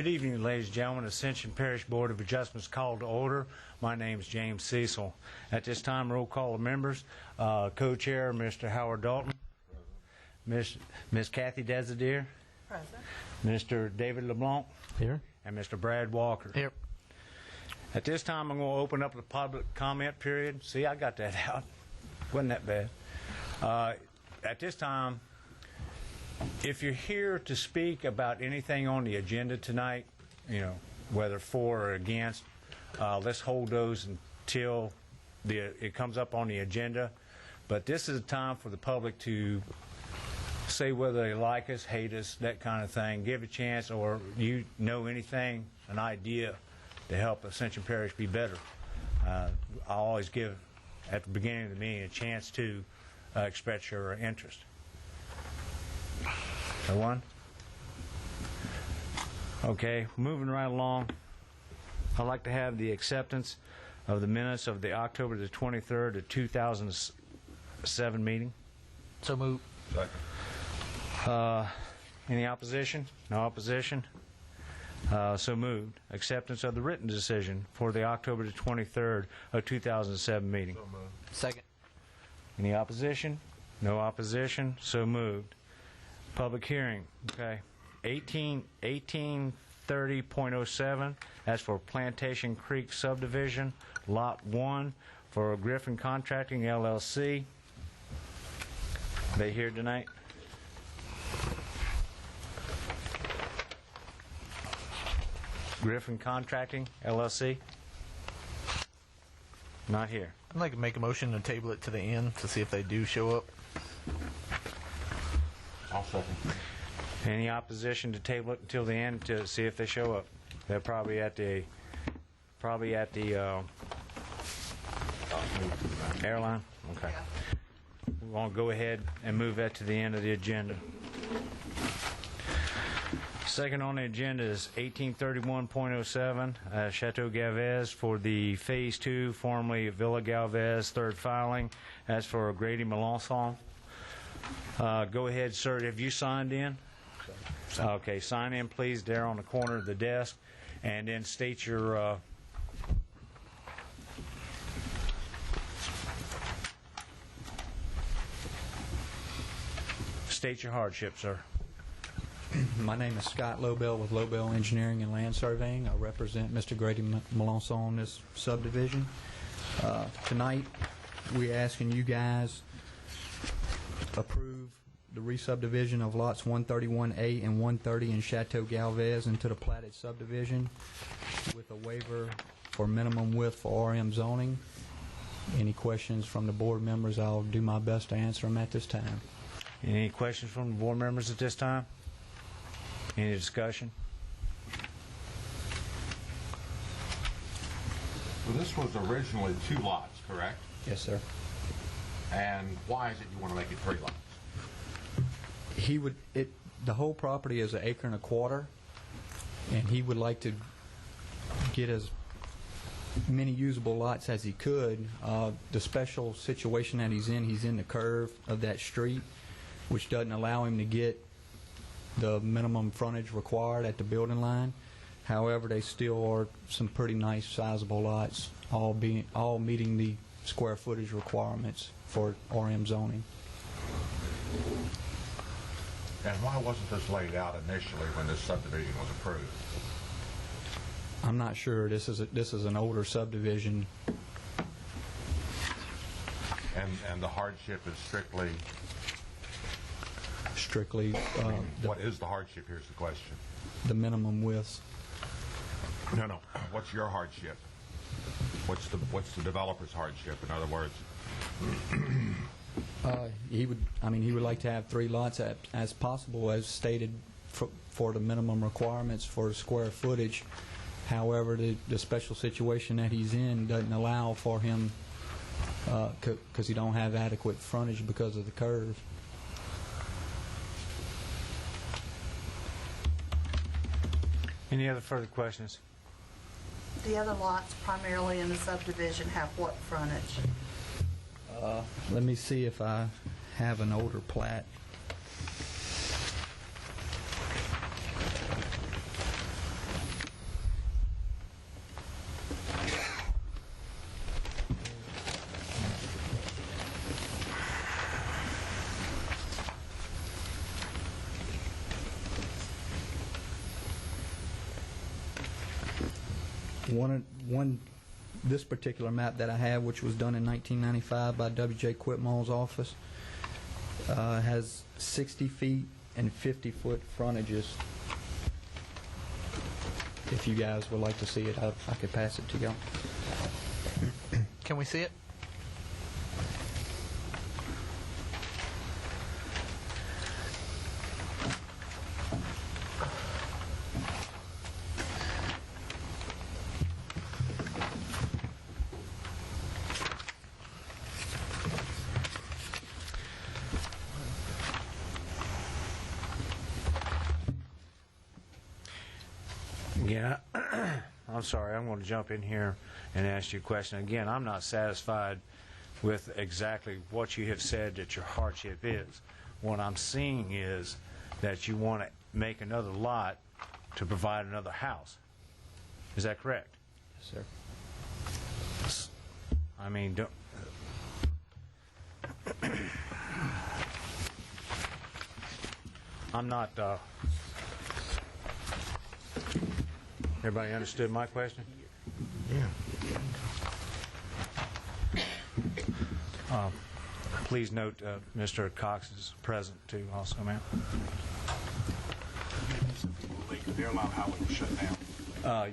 Good evening, ladies and gentlemen. Ascension Parish Board of Adjustments called to order. My name is James Cecil. At this time, roll call of members. Co-chair, Mr. Howard Dalton. Miss Kathy Desideer. Present. Mr. David LeBlanc. Here. And Mr. Brad Walker. Here. At this time, I'm going to open up the public comment period. See, I got that out. Wasn't that bad. At this time, if you're here to speak about anything on the agenda tonight, whether for or against, let's hold those until it comes up on the agenda. But this is a time for the public to say whether they like us, hate us, that kind of thing. Give a chance, or you know anything, an idea to help Ascension Parish be better. I always give, at the beginning of the meeting, a chance to express your interest. No one? Okay, moving right along. I'd like to have the acceptance of the minutes of the October the 23rd of 2007 meeting. So moved. Second. Any opposition? No opposition? So moved. Acceptance of the written decision for the October the 23rd of 2007 meeting. So moved. Second. Any opposition? No opposition? So moved. Public hearing. Okay. 1830.07. That's for Plantation Creek subdivision, Lot 1, for Griffin Contracting, LLC. They here tonight? Griffin Contracting, LLC? Not here. I'd like to make a motion to table it to the end to see if they do show up. I'll second. Any opposition to table it until the end to see if they show up? They're probably at the airline. Okay. We want to go ahead and move that to the end of the agenda. Second on the agenda is 1831.07, Chateau Galvez for the Phase 2, formerly Villa Galvez, third filing. That's for Grady Melanson. Go ahead, sir. Have you signed in? Okay, sign in, please, there on the corner of the desk, and then state your hardship, sir. My name is Scott Lobel with Lobel Engineering and Land Surveying. I represent Mr. Grady Melanson on this subdivision. Tonight, we're asking you guys approve the re-subdivision of lots 131A and 130 in Chateau Galvez into the platted subdivision with a waiver for minimum width for RM zoning. Any questions from the board members, I'll do my best to answer them at this time. Any questions from the board members at this time? Any discussion? Well, this was originally 2 lots, correct? Yes, sir. And why is it you want to make it 3 lots? The whole property is 1.25 acres, and he would like to get as many usable lots as he could. The special situation that he's in the curve of that street, which doesn't allow him to get the minimum frontage required at the building line. However, they still are some pretty nice sizable lots, all meeting the square footage requirements for RM zoning. And why wasn't this laid out initially when this subdivision was approved? I'm not sure. This is an older subdivision. And the hardship is strictly... What is the hardship? Here's the question. The minimum width. No. What's your hardship? What's the developer's hardship? In other words, he would like to have 3 lots as possible, as stated for the minimum requirements for square footage. However, the special situation that he's in doesn't allow for him because he don't have adequate frontage because of the curve. Any other further questions? The other lots primarily in the subdivision have what frontage? Let me see if I have an older plat. This particular map that I have, which was done in 1995 by W.J. Quitmall's office, has 60 feet and 50-foot frontages. If you guys would like to see it, I could pass it to y'all. Can we see it? Again, I'm sorry, I'm going to jump in here and ask you a question. Again, I'm not satisfied with exactly what you have said that your hardship is. What I'm seeing is that you want to make another lot to provide another house. Is that correct? Yes, sir. I mean, don't... I'm not... Everybody understood my question? Yeah. Please note Mr. Cox is present too also, ma'am. Some people late because their line highway was shut down.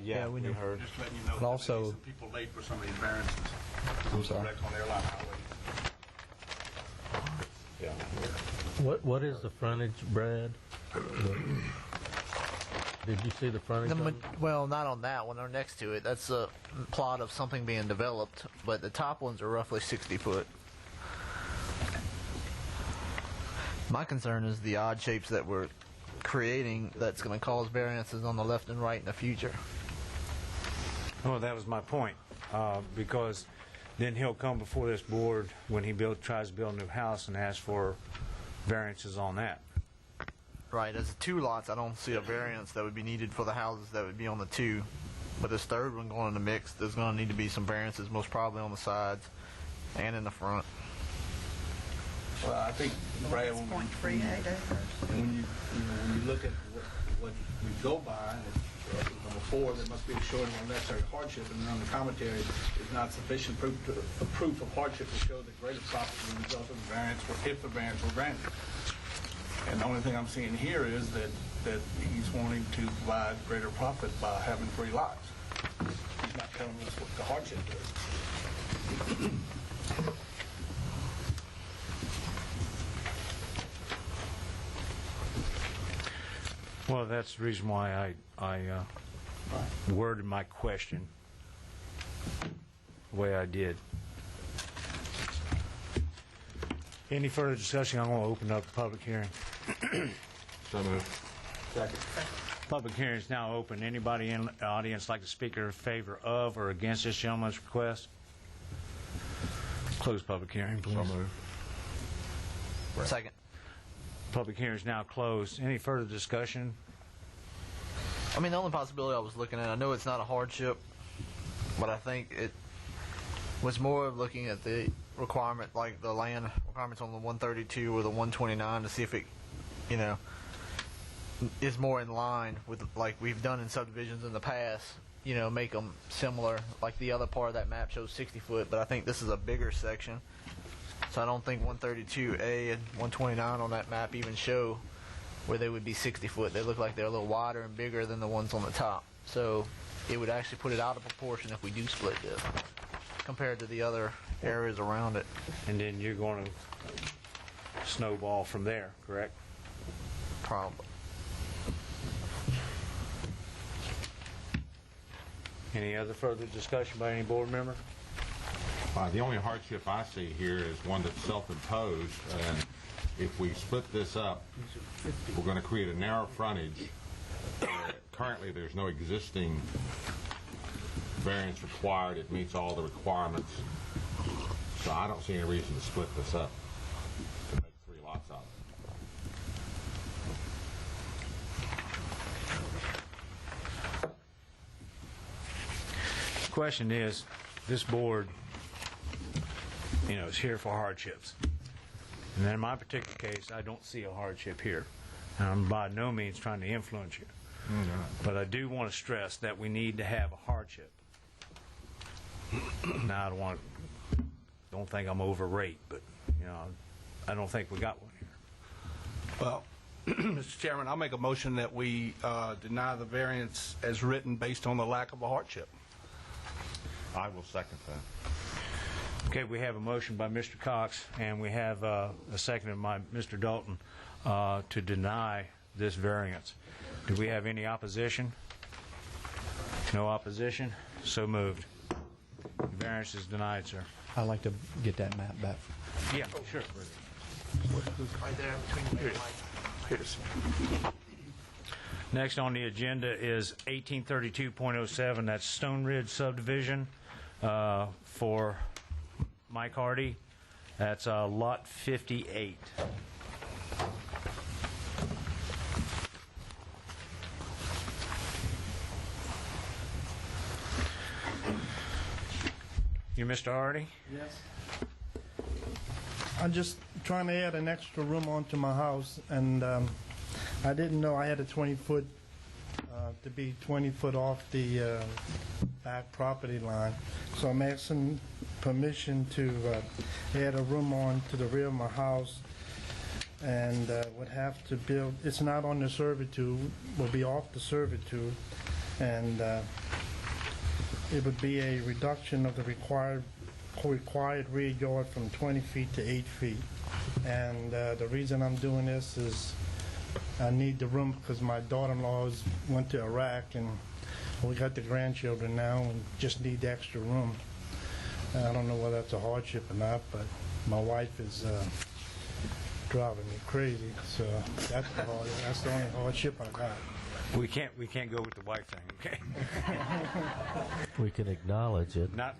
Yeah, we heard. Just letting you know. But also- some people late for some of these variances. I'm sorry. Correct on their line highway. Yeah. What is the frontage, Brad? Did you see the frontage? on it? Well, not on that one or next to it. That's a plot of something being developed, but the top ones are roughly 60 foot. My concern is the odd shapes that we're creating that's going to cause variances on the left and right in the future. Well, that was my point, because then he'll come before this board when he tries to build a new house and ask for variances on that. Right, as two lots, I don't see a variance that would be needed for the houses that would be on the two. But this third one going in the mix, there's going to need to be some variances, most probably on the sides and in the front. Well, I think, Brad, It's when 0.38 acres. you look at what we go by, number 4, there must be a showing of necessary hardship, and then on the commentary, there's not sufficient proof of hardship to show that greater profit will result in variance, or if the variance were granted. And the only thing I'm seeing here is that he's wanting to provide greater profit by having 3 lots. He's not telling us what the hardship is. Well, that's the reason why I worded my question the way I did. Any further discussion? I'm going to open up the public hearing. So moved. Public hearing is now open. Anybody in the audience like to speak in favor of or against this gentleman's request? Close public hearing, please. So moved. Second. Public hearing is now closed. Any further discussion? I mean, the only possibility I was looking at, I know it's not a hardship, but I think it was more of looking at the requirement, like the land requirements on the 132 or the 129 to see if it, is more in line with like we've done in subdivisions in the past, make them similar. Like the other part of that map shows 60 foot, but I think this is a bigger section. So I don't think 132A and 129 on that map even show where they would be 60 foot. They look like they're a little wider and bigger than the ones on the top. So it would actually put it out of proportion if we do split this compared to the other areas around it. And then you're going to snowball from there, correct? Probably. Any other further discussion by any board member? The only hardship I see here is one that's self-imposed, and if we split this up, we're going to create a narrow frontage. Currently, there's no existing variance required. It meets all the requirements. So I don't see any reason to split this up to make 3 lots out of it. The question is, this board, is here for hardships. And in my particular case, I don't see a hardship here. And I'm by no means trying to influence you. But I do want to stress that we need to have a hardship. Now, don't think I'm overrate, but, I don't think we got one here. Well, Mr. Chairman, I'll make a motion that we deny the variance as written based on the lack of a hardship. I will second that. Okay, we have a motion by Mr. Cox, and we have a second by Mr. Dalton to deny this variance. Do we have any opposition? No opposition? So moved. The variance is denied, sir. I'd like to get that map back. Yeah, sure. Right there between the Here's. Next on the agenda is 1832.07. That's Stone Ridge subdivision for Mike Hardy. That's lot 58. You Mr. Hardy? Yes. I'm just trying to add an extra room onto my house, and I didn't know I had a 20-foot, to be 20 foot off the back property line. So I'm asking permission to add a room on to the rear of my house, and would have to build, it's not on the servitude, will be off the servitude, and it would be a reduction of the required rear yard from 20 feet to 8 feet. And the reason I'm doing this is I need the room because my daughter-in-law went to Iraq, and we got the grandchildren now and just need the extra room. I don't know whether that's a hardship or not, but my wife is driving me crazy, so that's the only hardship I got. We can't go with the wife thing, okay? We can acknowledge it. Not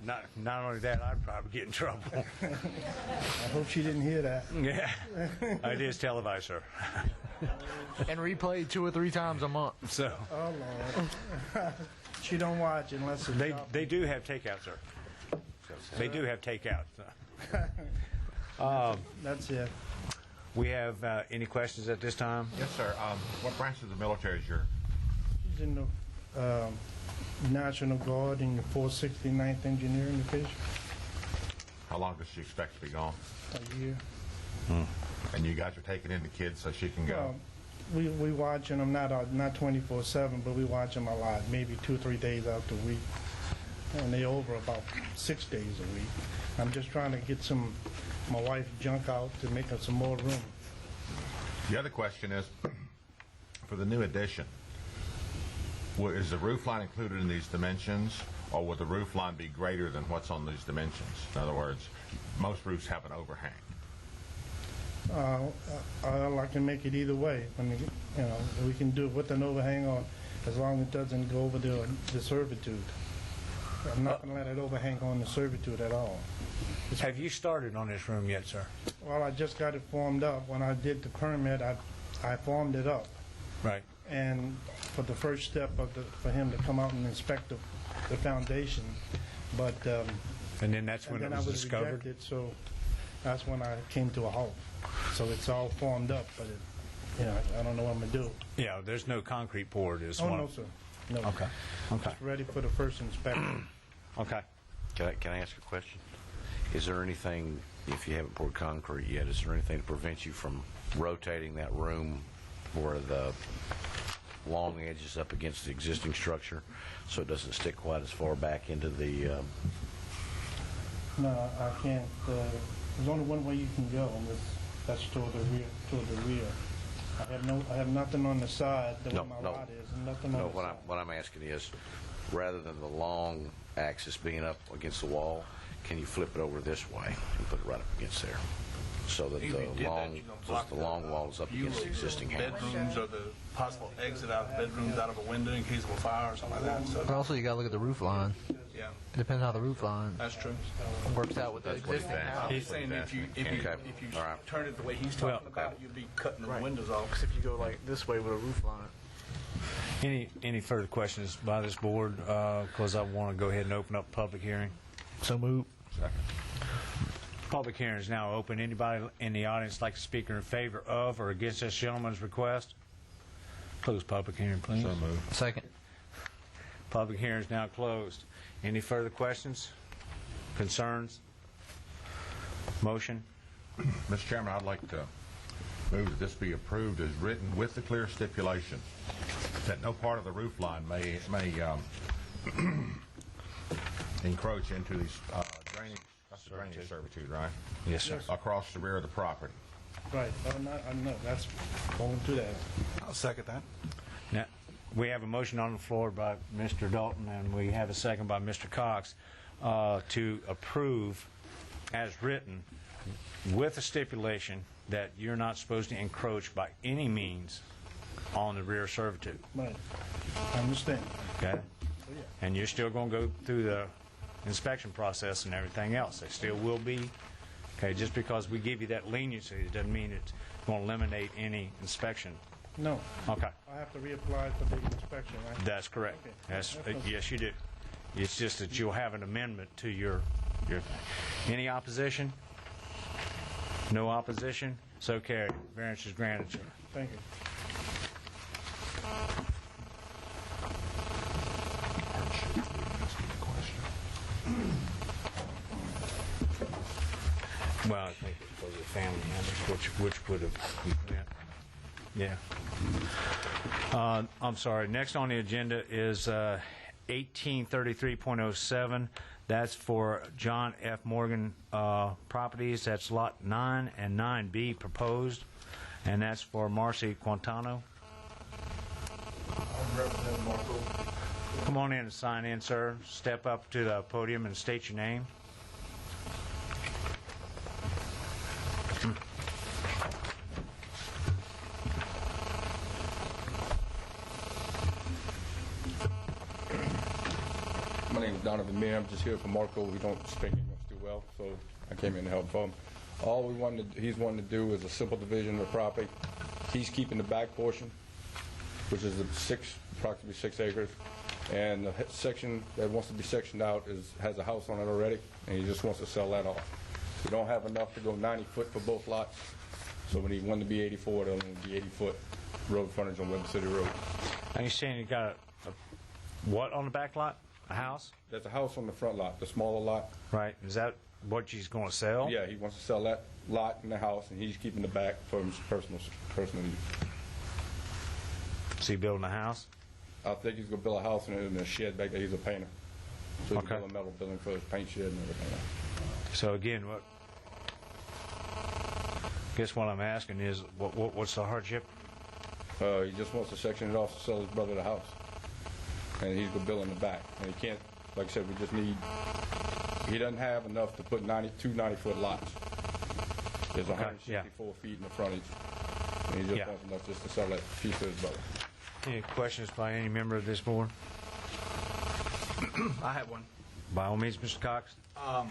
only that, I'd probably get in trouble. I hope she didn't hear that. Yeah, it is televised, sir. And replayed 2 or 3 times a month. So Oh, Lord. She don't watch unless it's they do have takeout, sir. They do have takeout. That's it. We have any questions at this time? Yes, sir. What branch of the military is your? She's in the National Guard in the 469th Engineering Division. How long does she expect to be gone? A year. And you guys are taking in the kids so she can go? We watching them, not 24/7, but we watch them a lot, maybe 2 or 3 days out the week. And they over about 6 days a week. I'm just trying to get my wife's junk out to make us some more room. The other question is, for the new addition, is the roof line included in these dimensions, or will the roof line be greater than what's on these dimensions? In other words, most roofs have an overhang. I can make it either way. I mean, we can do it with an overhang on, as long as it doesn't go over the servitude. I'm not going to let it overhang on the servitude at all. Have you started on this room yet, sir? Well, I just got it formed up. When I did the permit, I formed it up. Right. And for the first step for him to come out and inspect the foundation, but And then that's when it was discovered? rejected, so that's when I came to a halt. So it's all formed up, but I don't know what I'm gonna do. Yeah, there's no concrete poured is Oh, one. no, sir. No. Okay. Okay. It's ready for the first inspection. Okay. Can I ask a question? Is there anything, if you haven't poured concrete yet, is there anything to prevent you from rotating that room where the long edge is up against the existing structure so it doesn't stick quite as far back into the... No, I can't. There's only one way you can go, and that's toward the rear. I have nothing on the side the way my lot is, and nothing on the side. What I'm asking is, rather than the long axis being up against the wall, can you flip it over this way and put it right up against there? So that the long wall is up against the existing house. Bedrooms or the possible exit out of bedrooms out of a window in case of a fire or something like that. So, But also, you got to look at the roof line. yeah, It depends how the roof line that's true. works out with the existing house. He's saying if you All right. turn it the way he's talking about, you'd be cutting the windows off. Because if you go like this way with a roof line. Any further questions by this board? Because I want to go ahead and open up a public hearing. So move. Public hearing is now open. Anybody in the audience like to speak in favor of or against this gentleman's request? Close public hearing, please. So moved. Second. Public hearing is now closed. Any further questions? concerns? Motion? Mr. Chairman, I'd like to move that this be approved as written with the clear stipulation that no part of the roof line may encroach into these drainage servitude, right? Yes, sir. Across the rear of the property. Right, no, that's going to that. I'll second that. Now, we have a motion on the floor by Mr. Dalton, and we have a second by Mr. Cox to approve as written with a stipulation that you're not supposed to encroach by any means on the rear servitude. Right, I understand. Okay? And you're still going to go through the inspection process and everything else. There still will be. Okay, just because we give you that leniency, it doesn't mean it's going to eliminate any inspection. No. Okay. I have to reapply for the inspection, right? That's correct. Okay. That's, That's okay. yes, you do. It's just that you'll have an amendment to your thing. Any opposition? No opposition? So carried. Variance is granted, sir. Thank you. Well, I think it's supposed to be family members, which would have, yeah. I'm sorry. Next on the agenda is 1833.07. That's for John F. Morgan Properties. That's Lot 9 and 9B proposed, and that's for Marcy Quintano. Come on in and sign in, sir. Step up to the podium and state your name. My name is Donovan Meir. I'm just here for Marco. We don't speak English too well, so I came in to help him. All he's wanting to do is a simple division of the property. He's keeping the back portion, which is approximately 6 acres, and the section that wants to be sectioned out has a house on it already, and he just wants to sell that off. We don't have enough to go 90 foot for both lots, so when he wanted to be 84, it'll only be 80 foot road frontage on Weber City Road. And you're saying you got a what on the back lot? A house? There's a house on the front lot, the smaller lot. Right. Is that what she's going to sell? Yeah, he wants to sell that lot and the house, and he's keeping the back for his personal use. Is he building a house? I think he's going to build a house and a shed back there. He's a painter. So he's Okay. building a metal building for his paint shed and everything. So again, guess what I'm asking is, what's the hardship? He just wants to section it off to sell his brother the house. And he's going to build in the back. And he can't, like I said, he doesn't have enough to put 2 90-foot lots. There's 164 feet in the frontage. And he just wants enough just to sell that piece to his brother. Any questions by any member of this board? I have one. By all means, Mr. Cox. On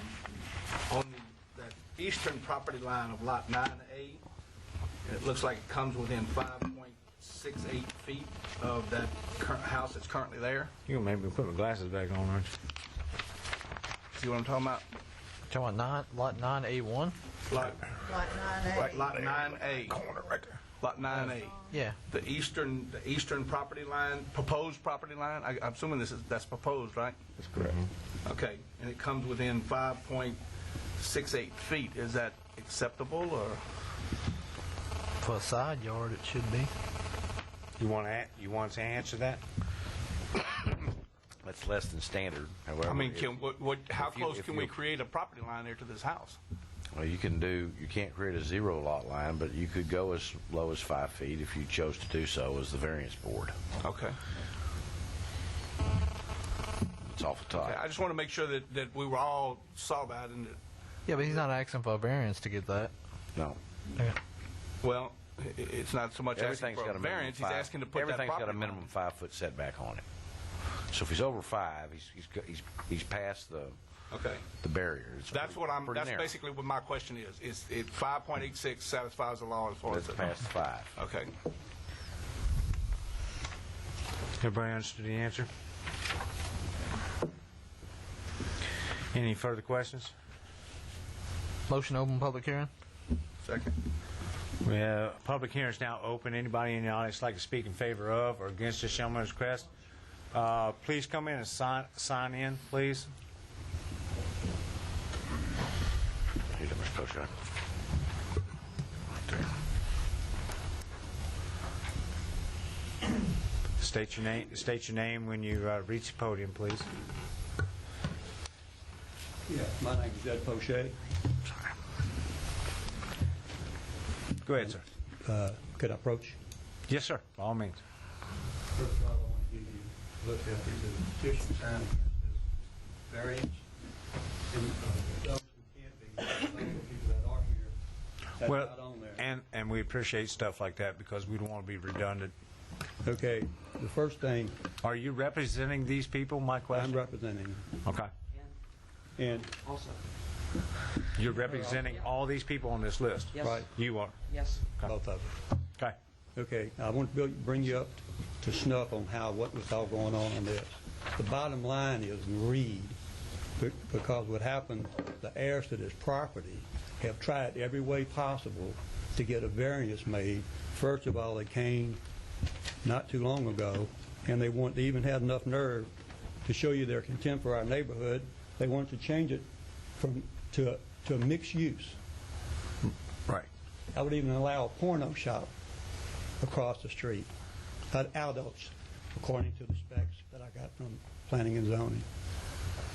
that eastern property line of Lot 9A, it looks like it comes within 5.68 feet of that house that's currently there. You can maybe put my glasses back on, aren't you? See what I'm talking about? Talking about Lot 9A1? Lot Like 9A. Lot 9A. Corner right there. Lot 9A. Yeah. The eastern property line, proposed property line, I'm assuming that's proposed, right? That's correct. Okay, and it comes within 5.68 feet. Is that acceptable, or? For a side yard, it should be. You want to answer that? That's less than standard. However, I mean, how if you- close if can you- we create a property line there to this house? well, you can't create a 0 lot line, but you could go as low as 5 feet if you chose to do so as the variance board. Okay. It's off the top. Okay, I just want to make sure that we were all saw that, and Yeah, but he's not asking for a variance to get that. No. well, it's not so much asking Everything's for got a a minimum variance. He's 5. asking to put that Everything's property got a minimum line. 5-foot setback on it. So if he's over 5, he's past Okay. the barrier. It's That's pretty- pretty That's narrow. basically what my question is. Is it 5.86 satisfies the law as far as That's past 5. Okay. Everybody understood the answer? Any further questions? Motion to open public hearing? Second. We have public hearings now open. Anybody in the audience like to speak in favor of or against this gentleman's request? Please come in and sign in, please. Here, Mr. Poche. Right there. State your name when you reach the podium, please. Yeah, my name is Ed Poche. Go ahead, sir. Could I approach? Yes, sir. By all means. First of all, I want to give you a look at these petition signed against this variance. And those who can't be, those people that are here, that's Well, not on there. and we appreciate stuff like that because we don't want to be redundant. Okay, the first thing, Are you representing these people? My I'm question. representing them. Okay. And You're representing all these people on this list. Yes. Right. You are. Yes. both of them. Okay. Okay, I want to bring you up to snuff on what was all going on this. The bottom line is read, because what happened, the heirs to this property have tried every way possible to get a variance made. First of all, they came not too long ago, and they even had enough nerve to show you their contempt for our neighborhood. They wanted to change it to a mixed use. Right. I would even allow a porno shop across the street, adults, according to the specs that I got from planning and zoning.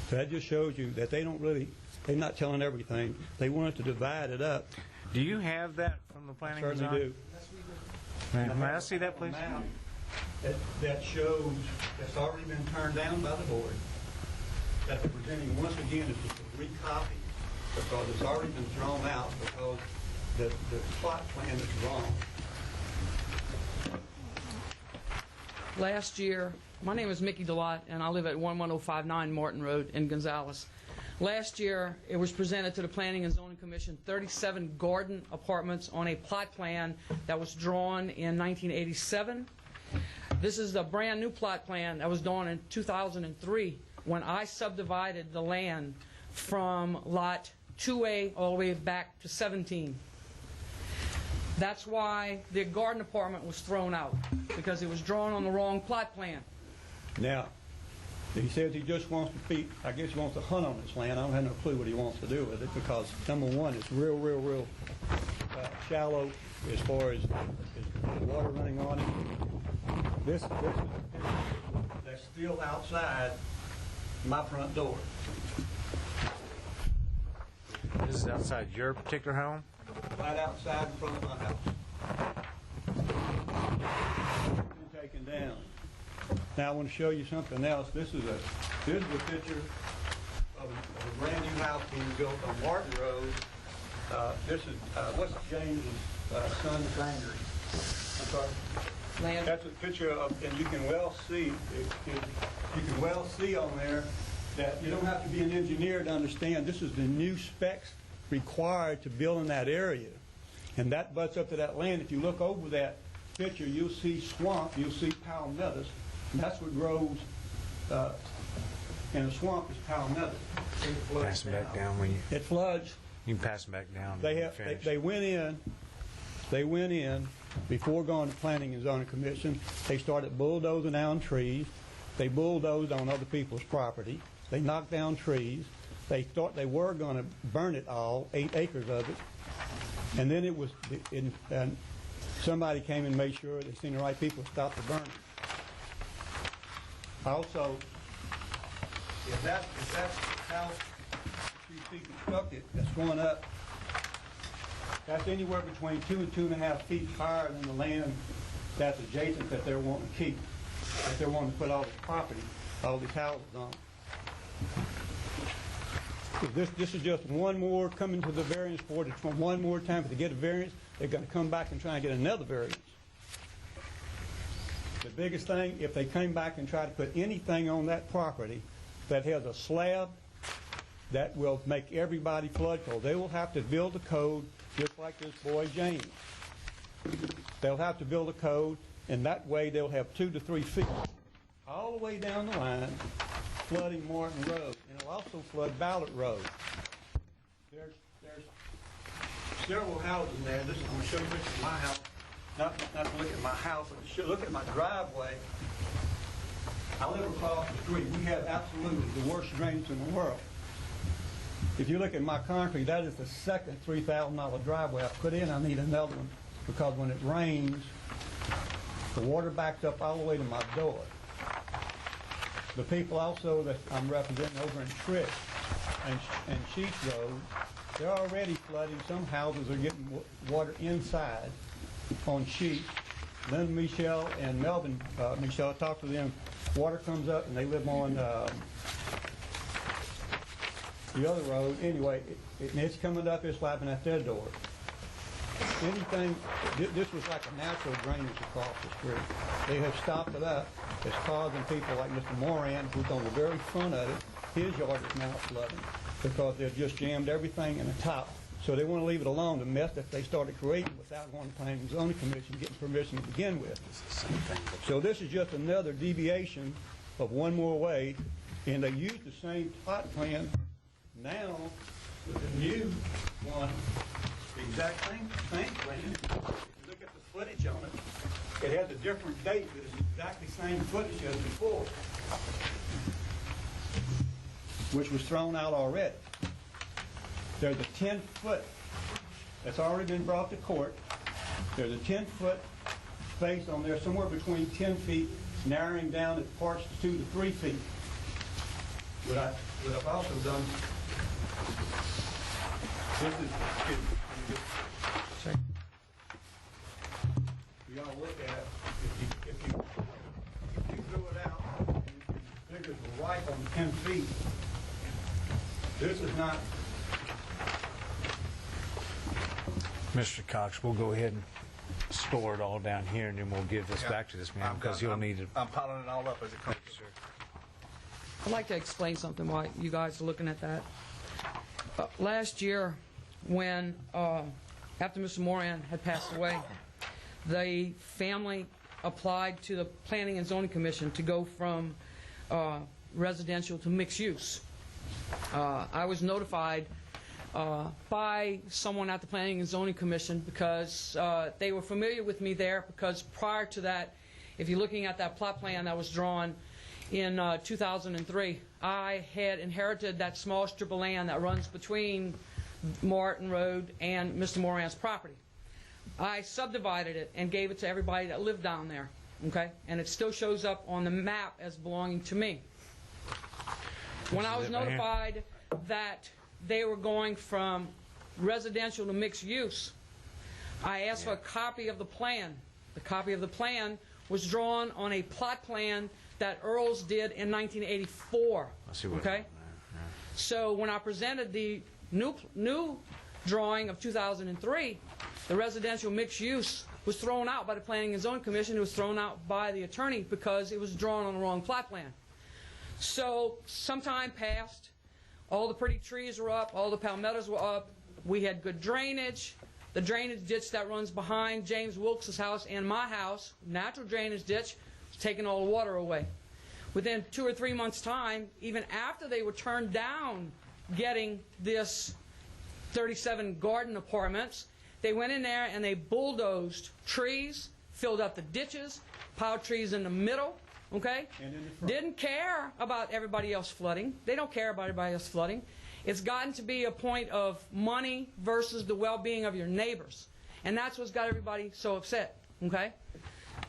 So that just shows you that they're not telling everything. They wanted to divide it up. Do you have that from the planning and Certainly zoning? do. May I see that, please? That shows that's already been turned down by the board. That they're presenting once again is just a recopy, because it's already been thrown out because the plot plan is wrong. Last year, my name is Mickey DeLotte, and I live at 11059 Martin Road in Gonzales. Last year, it was presented to the Planning and Zoning Commission 37 garden apartments on a plot plan that was drawn in 1987. This is the brand new plot plan that was drawn in 2003 when I subdivided the land from lot 2A all the way back to 17. That's why the garden apartment was thrown out, because it was drawn on the wrong plot plan. Now, he says he just wants to I guess he wants to hunt on this land. I don't have no clue what he wants to do with it, because number one, it's real shallow as far as water running on it. This is that's still outside my front door. This is outside your particular home? Right outside in front of my house. Been taken down. Now I want to show you something else. This is a picture of a brand new house being built on Martin Road. This is what's James' son's name? I'm sorry. Land. That's a picture of, and you can well see on there that you don't have to be an engineer to understand this is the new specs required to build in that area. And that butts up to that land. If you look over that picture, you'll see swamp, you'll see palmettos, and that's what grows in a swamp is palmetto. Pass them back down when you... It floods. You can pass them back down. They went in before going to Planning and Zoning Commission. They started bulldozing down trees. They bulldozed on other people's property. They knocked down trees. They thought they were going to burn it all, 8 acres of it. And then and somebody came and made sure they seen the right people stop the burning. Also, if that's the house you see constructed that's going up, that's anywhere between 2 and 2.5 feet higher than the land that's adjacent that they're wanting to keep, that they're wanting to put all this property, all these houses on. This is just one more coming to the variance board. It's one more time to get a variance. They're going to come back and try and get another variance. The biggest thing, if they came back and try to put anything on that property that has a slab, that will make everybody flood code. They will have to build a code just like this boy James. They'll have to build a code, and that way they'll have 2 to 3 feet all the way down the line, flooding Martin Road, and it'll also flood Ballard Road. There's several houses there. I'm going to show you this is my house. Not to look at my house, but to look at my driveway. I live across the street. We have absolutely the worst drains in the world. If you look at my concrete, that is the second $3,000 driveway I put in. I need another one because when it rains, the water backs up all the way to my door. The people also that I'm representing over in Trish and Sheets Road, they're already flooding. Some houses are getting water inside on Sheets. Lynn Michelle and Melvin Michelle, I talked to them. Water comes up and they live on the other road. Anyway, it's coming up, it's slapping at their door. Anything, this was like a natural drainage across the street. They have stopped it up. It's causing people like Mr. Moran, who's on the very front of it, his yard is now flooding because they've just jammed everything in the top. So they want to leave it alone, the mess that they started creating without going to Planning and Zoning Commission getting permission to begin with. So this is just another deviation of one more way, and they use the same plot plan now with the new one, the exact same plan. If you look at the footage on it, it has a different date, but it's exactly the same footage as before, which was thrown out already. There's a 10-foot that's already been brought to court. There's a 10-foot space on there, somewhere between 10 feet, narrowing down at parts to 2 to 3 feet. What I've also done, this is, we all look at it. If you throw it out, and the figures were right on 10 feet, this is not. Mr. Cox, we'll go ahead and store it all down here, and then we'll give this back to this man because you'll need it. I'm piling it all up as it comes. Sir. I'd like to explain something while you guys are looking at that. Last year, when after Mr. Moran had passed away, the family applied to the Planning and Zoning Commission to go from residential to mixed use. I was notified by someone at the Planning and Zoning Commission because they were familiar with me there, because prior to that, if you're looking at that plot plan that was drawn in 2003, I had inherited that small strip of land that runs between Martin Road and Mr. Moran's property. I subdivided it and gave it to everybody that lived down there, okay? And it still shows up on the map as belonging to me. When I was notified that they were going from residential to mixed use, I asked for a copy of the plan. The copy of the plan was drawn on a plot plan that Earls did in 1984. Okay? So when I presented the new drawing of 2003, the residential mixed use was thrown out by the Planning and Zoning Commission. It was thrown out by the attorney because it was drawn on the wrong plot plan. So some time passed. All the pretty trees were up, all the palmettos were up, we had good drainage. The drainage ditch that runs behind James Wilkes' house and my house, natural drainage ditch, was taking all the water away. Within 2 or 3 months' time, even after they were turned down getting this 37 garden apartments, they went in there and they bulldozed trees, filled up the ditches, piled trees in the middle. Okay? Didn't care about everybody else flooding. They don't care about everybody else flooding. It's gotten to be a point of money versus the well-being of your neighbors. And that's what's got everybody so upset. Okay?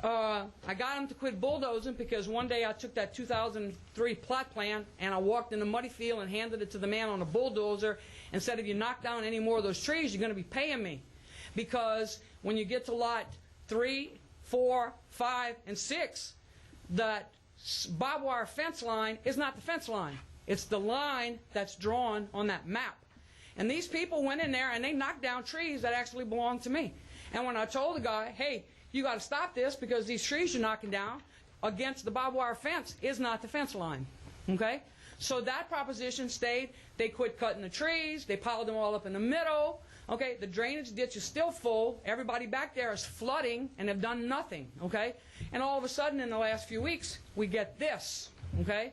I got them to quit bulldozing because one day I took that 2003 plot plan and I walked in a muddy field and handed it to the man on a bulldozer and said, if you knock down any more of those trees, you're going to be paying me. Because when you get to lot 3, 4, 5, and 6, that barbed wire fence line is not the fence line. It's the line that's drawn on that map. And these people went in there and they knocked down trees that actually belong to me. And when I told the guy, hey, you got to stop this because these trees you're knocking down against the barbed wire fence is not the fence line. Okay? So that proposition stayed. They quit cutting the trees. They piled them all up in the middle. Okay? The drainage ditch is still full. Everybody back there is flooding and have done nothing. Okay? And all of a sudden in the last few weeks, we get this. Okay?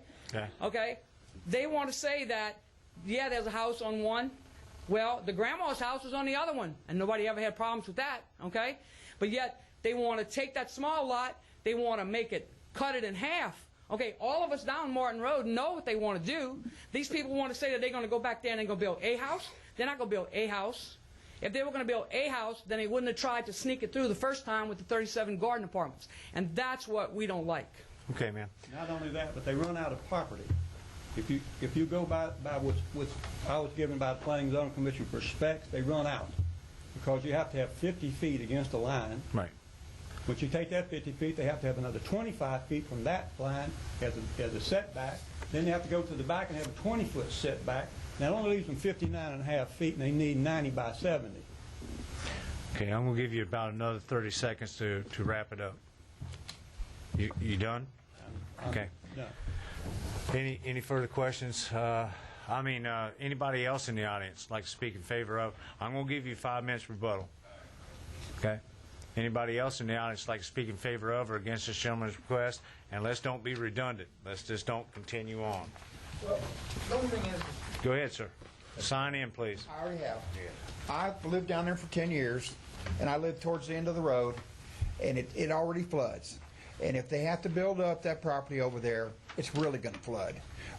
Okay? They want to say that, yeah, there's a house on one. Well, the grandma's house was on the other one, and nobody ever had problems with that. Okay? But yet, they want to take that small lot, they want to make it, cut it in half Okay, all of us down Martin Road know what they want to do. These people want to say that they're going to go back there and they're going to build a house. They're not going to build a house. If they were going to build a house, then they wouldn't have tried to sneak it through the first time with the 37 garden apartments. And that's what we don't like. Okay, ma'am. Not only that, but they run out of property. If you go by what I was given by the Planning and Zoning Commission for specs, they run out. Because you have to have 50 feet against the line. Right. Once you take that 50 feet, they have to have another 25 feet from that line as a setback. Then they have to go to the back and have a 20-foot setback. That only leaves them 59.5 feet, and they need 90 by 70. Okay, I'm going to give you about another 30 seconds to wrap it up. You done? Okay. No. Any further questions? Anybody else in the audience like to speak in favor of? I'm going to give you 5 minutes rebuttal. Okay? Anybody else in the audience like to speak in favor of or against this gentleman's request? And let's don't be redundant. Let's just don't continue on. Well, the only thing is... Go ahead, sir. Sign in, please. I already have. I've lived down there for 10 years, and I live towards the end of the road, and it already floods. And if they have to build up that property over there, it's really going to flood.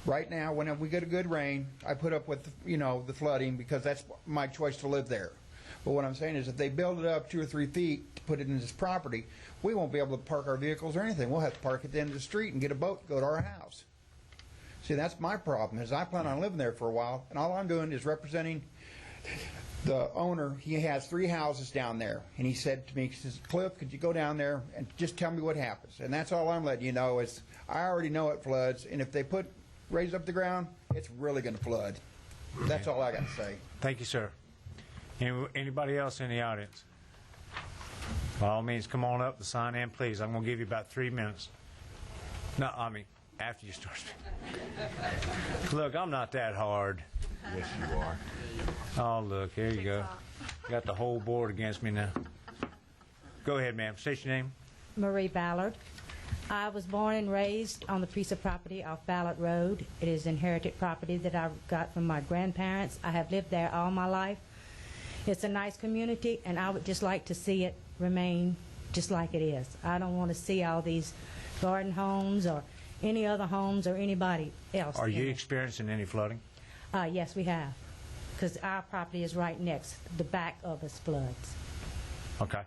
Right now, when we get a good rain, I put up with, the flooding because that's my choice to live there. But what I'm saying is if they build it up 2 or 3 feet to put it in this property, we won't be able to park our vehicles or anything. We'll have to park at the end of the street and get a boat to go to our house. See, that's my problem, is I plan on living there for a while, and all I'm doing is representing the owner. He has 3 houses down there, and he said to me, he says, Cliff, could you go down there and just tell me what happens? And that's all I'm letting you know is I already know it floods, and if they raise up the ground, it's really going to flood. That's all I got to say. Thank you, sir. Anybody else in the audience? By all means, come on up to sign in, please. I'm going to give you about 3 minutes. No, after you start speaking. Look, I'm not that hard. Yes, you are. Oh, look, here you go. Got the whole board against me now. Go ahead, ma'am. State your name. Marie Ballard. I was born and raised on the piece of property off Ballard Road. It is inherited property that I got from my grandparents. I have lived there all my life. It's a nice community, and I would just like to see it remain just like it is. I don't want to see all these garden homes or any other homes or anybody else. Are you experiencing any flooding? Yes, we have, because our property is right next. The back of us floods. Okay.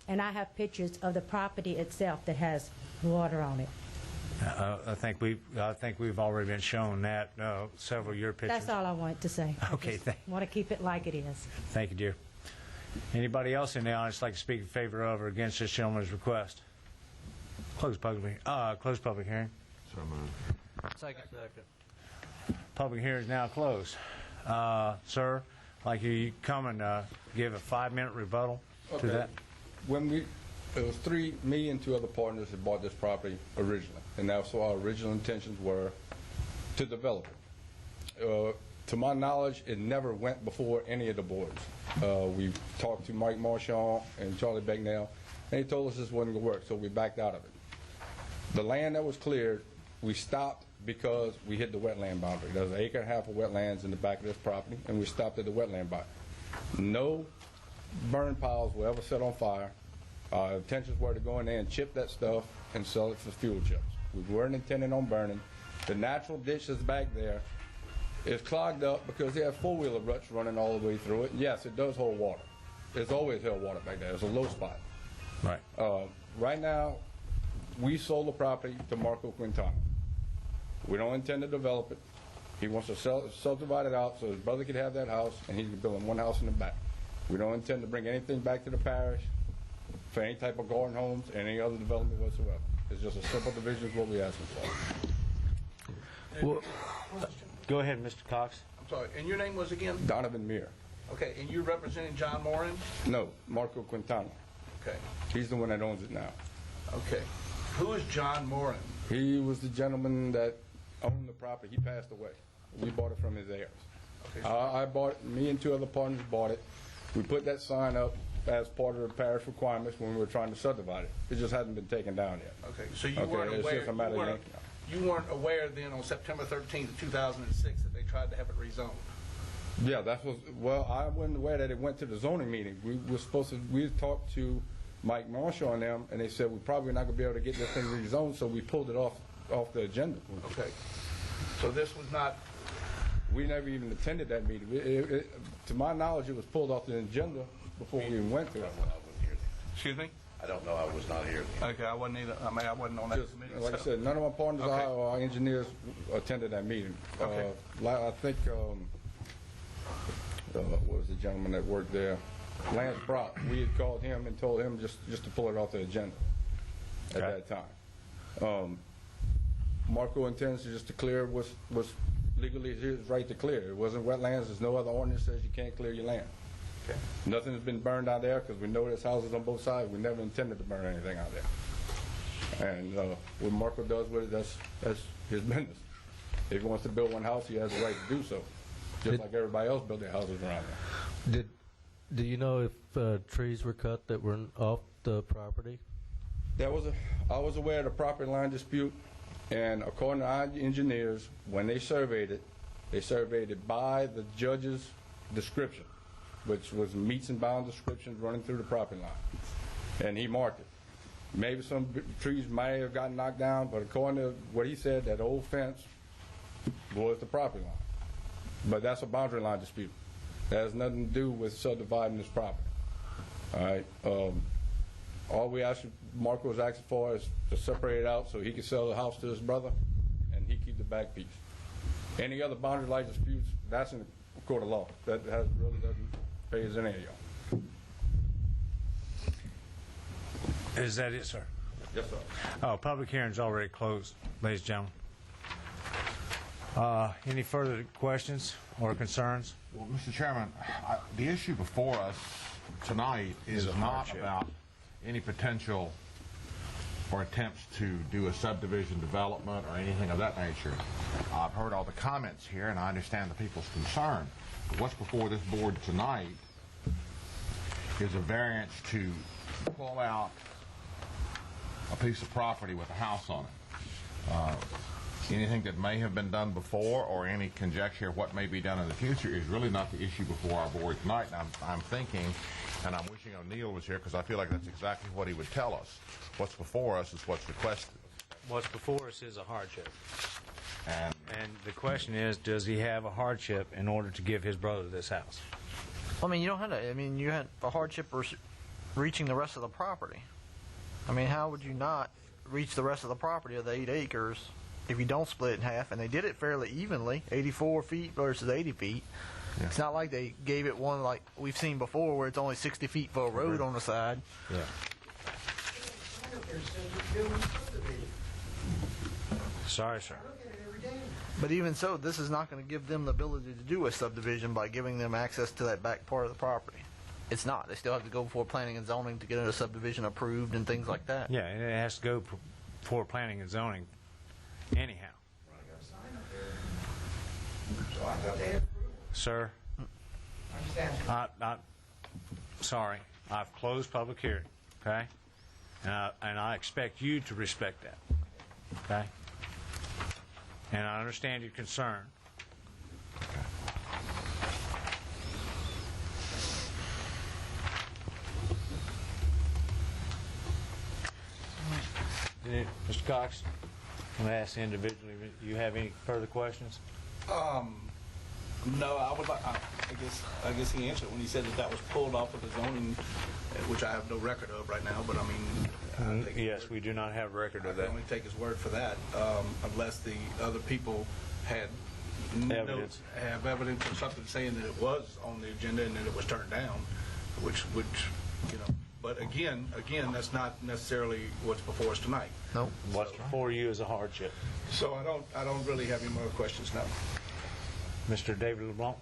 And I have pictures of the property itself that has water on it. I think we've already been shown that several of your pictures. That's all I wanted to say. Okay, I want to keep it like it is. Thank you, dear. Anybody else in the audience like to speak in favor of or against this gentleman's request? Close public hearing. So moved. Second. Public hearing is now closed. Sir, like you come and give a 5-minute rebuttal to that. It was me and 2 other partners that bought this property originally, and that's what our original intentions were to develop it. To my knowledge, it never went before any of the boards. We talked to Mike Marchand and Charlie Becknell, and they told us this wasn't going to work, so we backed out of it. The land that was cleared, we stopped because we hit the wetland boundary. There's 1.5 acres of wetlands in the back of this property, and we stopped at the wetland boundary. No burn piles were ever set on fire. Our intentions were to go in there and chip that stuff and sell it for fuel chips. We weren't intending on burning. The natural ditch that's back there is clogged up because they have 4-wheeler ruts running all the way through it. Yes, it does hold water. It's always held water back there. It's a low spot. Right. Right now, we sold the property to Marco Quintana. We don't intend to develop it. He wants to subdivide it out so his brother could have that house and he could build him 1 house in the back. We don't intend to bring anything back to the parish for any type of garden homes, any other development whatsoever. It's just a simple division is what we're asking for. Well, go ahead, Mr. Cox. I'm sorry, and your name was again? Donovan Meir. Okay, and you're representing John Moran? No, Marco Quintana. Okay. He's the one that owns it now. Okay. Who is John Moran? He was the gentleman that owned the property. He passed away. We bought it from his heirs. Okay, me and 2 other partners bought it. We put that sign up as part of the parish requirements when we were trying to subdivide it. It just hasn't been taken down yet. Okay, so you weren't it's aware. Just a matter of you weren't aware then on September 13th, 2006 that they tried to have it rezoned. Yeah, I wasn't aware that it went to the zoning meeting. We talked to Mike Marshall and them, and they said we're probably not going to be able to get this thing rezoned, so we pulled it off off the agenda. Okay. So this was not, We never even attended that meeting. To my knowledge, it was pulled off the agenda before we even went to it. excuse me? I don't know, I was not here. Okay, I wasn't either, I wasn't on that Just, committee. like I so- said, none of my partners Okay. or our engineers attended that meeting. Okay. I think, what was the gentleman that worked there? Lance Brock. We had called him and told him just to pull it off the agenda at that time. Marco intends to just to clear what's legally his right to clear. It wasn't wetlands. There's no other ordinance that says you can't clear your land. Okay. Nothing has been burned out there because we know there's houses on both sides. We never intended to burn anything out there. And what Marco does with it, that's his business. If he wants to build one house, he has the right to do so, just like everybody else built their houses around there. Do you know if trees were cut that were off the property? I was aware of the property line dispute, and according to our engineers, when they surveyed it by the judge's description, which was meets and bounds descriptions running through the property line, and he marked it. Maybe some trees may have gotten knocked down, but according to what he said, that old fence was the property line. But that's a boundary line dispute. That has nothing to do with subdividing this property. All right. All we asked, Marco was asking for, is to separate it out so he could sell the house to his brother, and he keep the back piece. Any other boundary line disputes, that's in the court of law. That really doesn't phase any of y'all. Is that it, sir? Yes, sir. Oh, public hearing's already closed, ladies and gentlemen. Any further questions or concerns? Well, Mr. Chairman, the issue before us tonight is not about any potential or attempts to do a subdivision development or anything of that nature. I've heard all the comments here, and I understand the people's concern. But what's before this board tonight is a variance to pull out a piece of property with a house on it. Anything that may have been done before or any conjecture of what may be done in the future is really not the issue before our board tonight. And I'm thinking, and I'm wishing O'Neill was here because I feel like that's exactly what he would tell us. What's before us is what's requested. What's before us is a hardship. And the question is, does he have a hardship in order to give his brother this house? I mean, you don't have to. I mean, you had a hardship reaching the rest of the property. I mean, how would you not reach the rest of the property of the 8 acres if you don't split it in half? And they did it fairly evenly, 84 feet versus 80 feet. Yeah. It's not like they gave it one like we've seen before where it's only 60 feet for a road on the side. Yeah. Sorry, sir. But even so, this is not going to give them the ability to do a subdivision by giving them access to that back part of the property. It's not. They still have to go before planning and zoning to get a subdivision approved and things like that. Yeah, and it has to go before planning and zoning anyhow. Sir? Sorry. I've closed public hearing, okay? And I expect you to respect that, okay? And I understand your concern. Mr. Cox, I'm going to ask individually, you have any further questions? No, I would like. I guess he answered when he said that was pulled off of the zoning, which I have no record of right now. But I mean, yes, we do not have a record of I that. can only take his word for that, unless the other people had Evidence. have evidence or something saying that it was on the agenda and that it was turned down, which you know. But again, that's not necessarily what's before us tonight. Nope. What's before you is a hardship. So I don't really have any more questions now. Mr. David LeBlanc?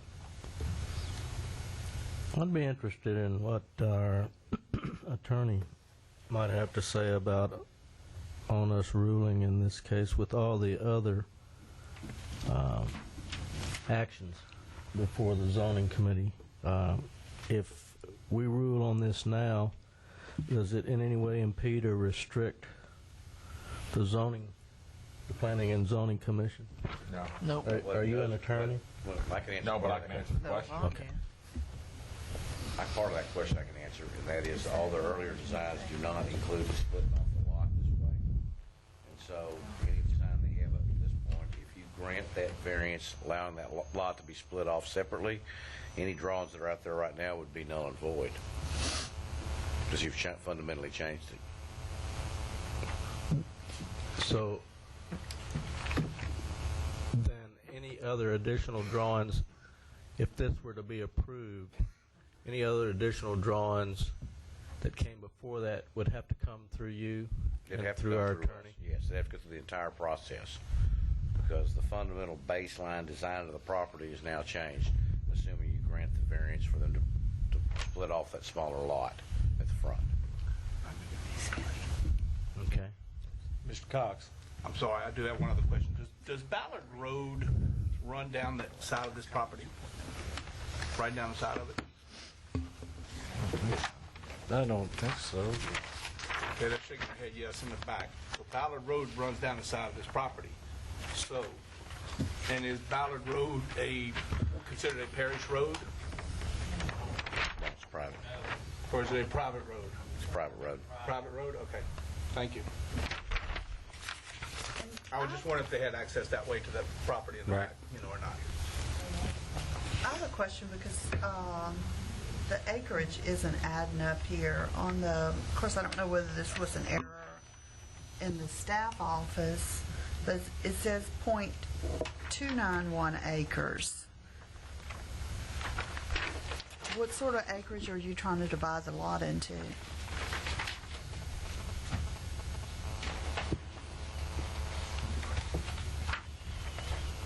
I'd be interested in what our attorney might have to say about on us ruling in this case with all the other actions before the zoning committee. If we rule on this now, does it in any way impede or restrict the planning and zoning commission? No. Nope. Are you an attorney? Well, I can answer No, but I part can of answer that. the question. Okay. Part of that question I can answer, and that is all their earlier designs do not include splitting off the lot this way. And so any design grant that variance, allowing that lot to be split off separately, any drawings that are out there right now would be null and void, because you've fundamentally changed it. So then any other additional drawings, if this were to be approved, any other additional drawings that came before that would have to come through you It'd and have to through go our through attorney? us. Yes, it'd have to go through the entire process, because the fundamental baseline design of the property is now changed, assuming you grant the variance for them to split off that smaller lot at the front. Okay. Mr. Cox, I'm sorry, I do have one other question. Does Ballard Road run down the side of this property? Right down the side of it? I don't think so. Okay, they're shaking their head yes in the back. So Ballard Road runs down the side of this property. So, and is Ballard Road considered a parish road? No, it's private. Or is it a private road? It's a private road. Private road? Okay. Thank you. I was just wondering if they had access that way to the property in the back, or not. I have a question because the acreage isn't adding up here on the, of course, I don't know whether this was an error in the staff office, but it says .291 acres. What sort of acreage are you trying to divide the lot into?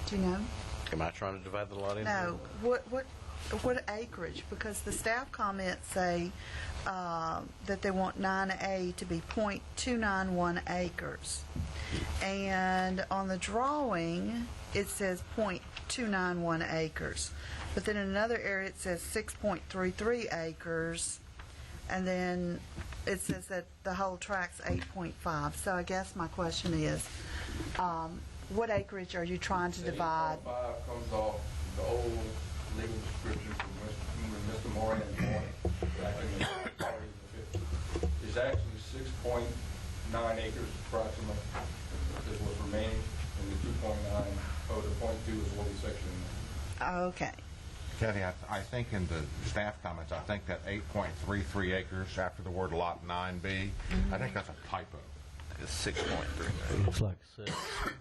Do you know? Am I trying to divide the lot into? No. What acreage? Because the staff comments say that they want 9A to be .291 acres. And on the drawing, it says .291 acres. But then in another area, it says 6.33 acres. And then it says that the whole tract's 8.5. So I guess my question is, what acreage are you trying to divide? 8.5 comes off the old legal description from Mr. Moran back in the 40s and 50s. It's actually 6.9 acres approximately is what's remaining, and the 2.9, the 0.2 is what we sectioned. Okay. Kathy, I think in the staff comments, I think that 8.33 acres after the word lot 9B, I think that's a typo. It's 6.3. Looks like 6.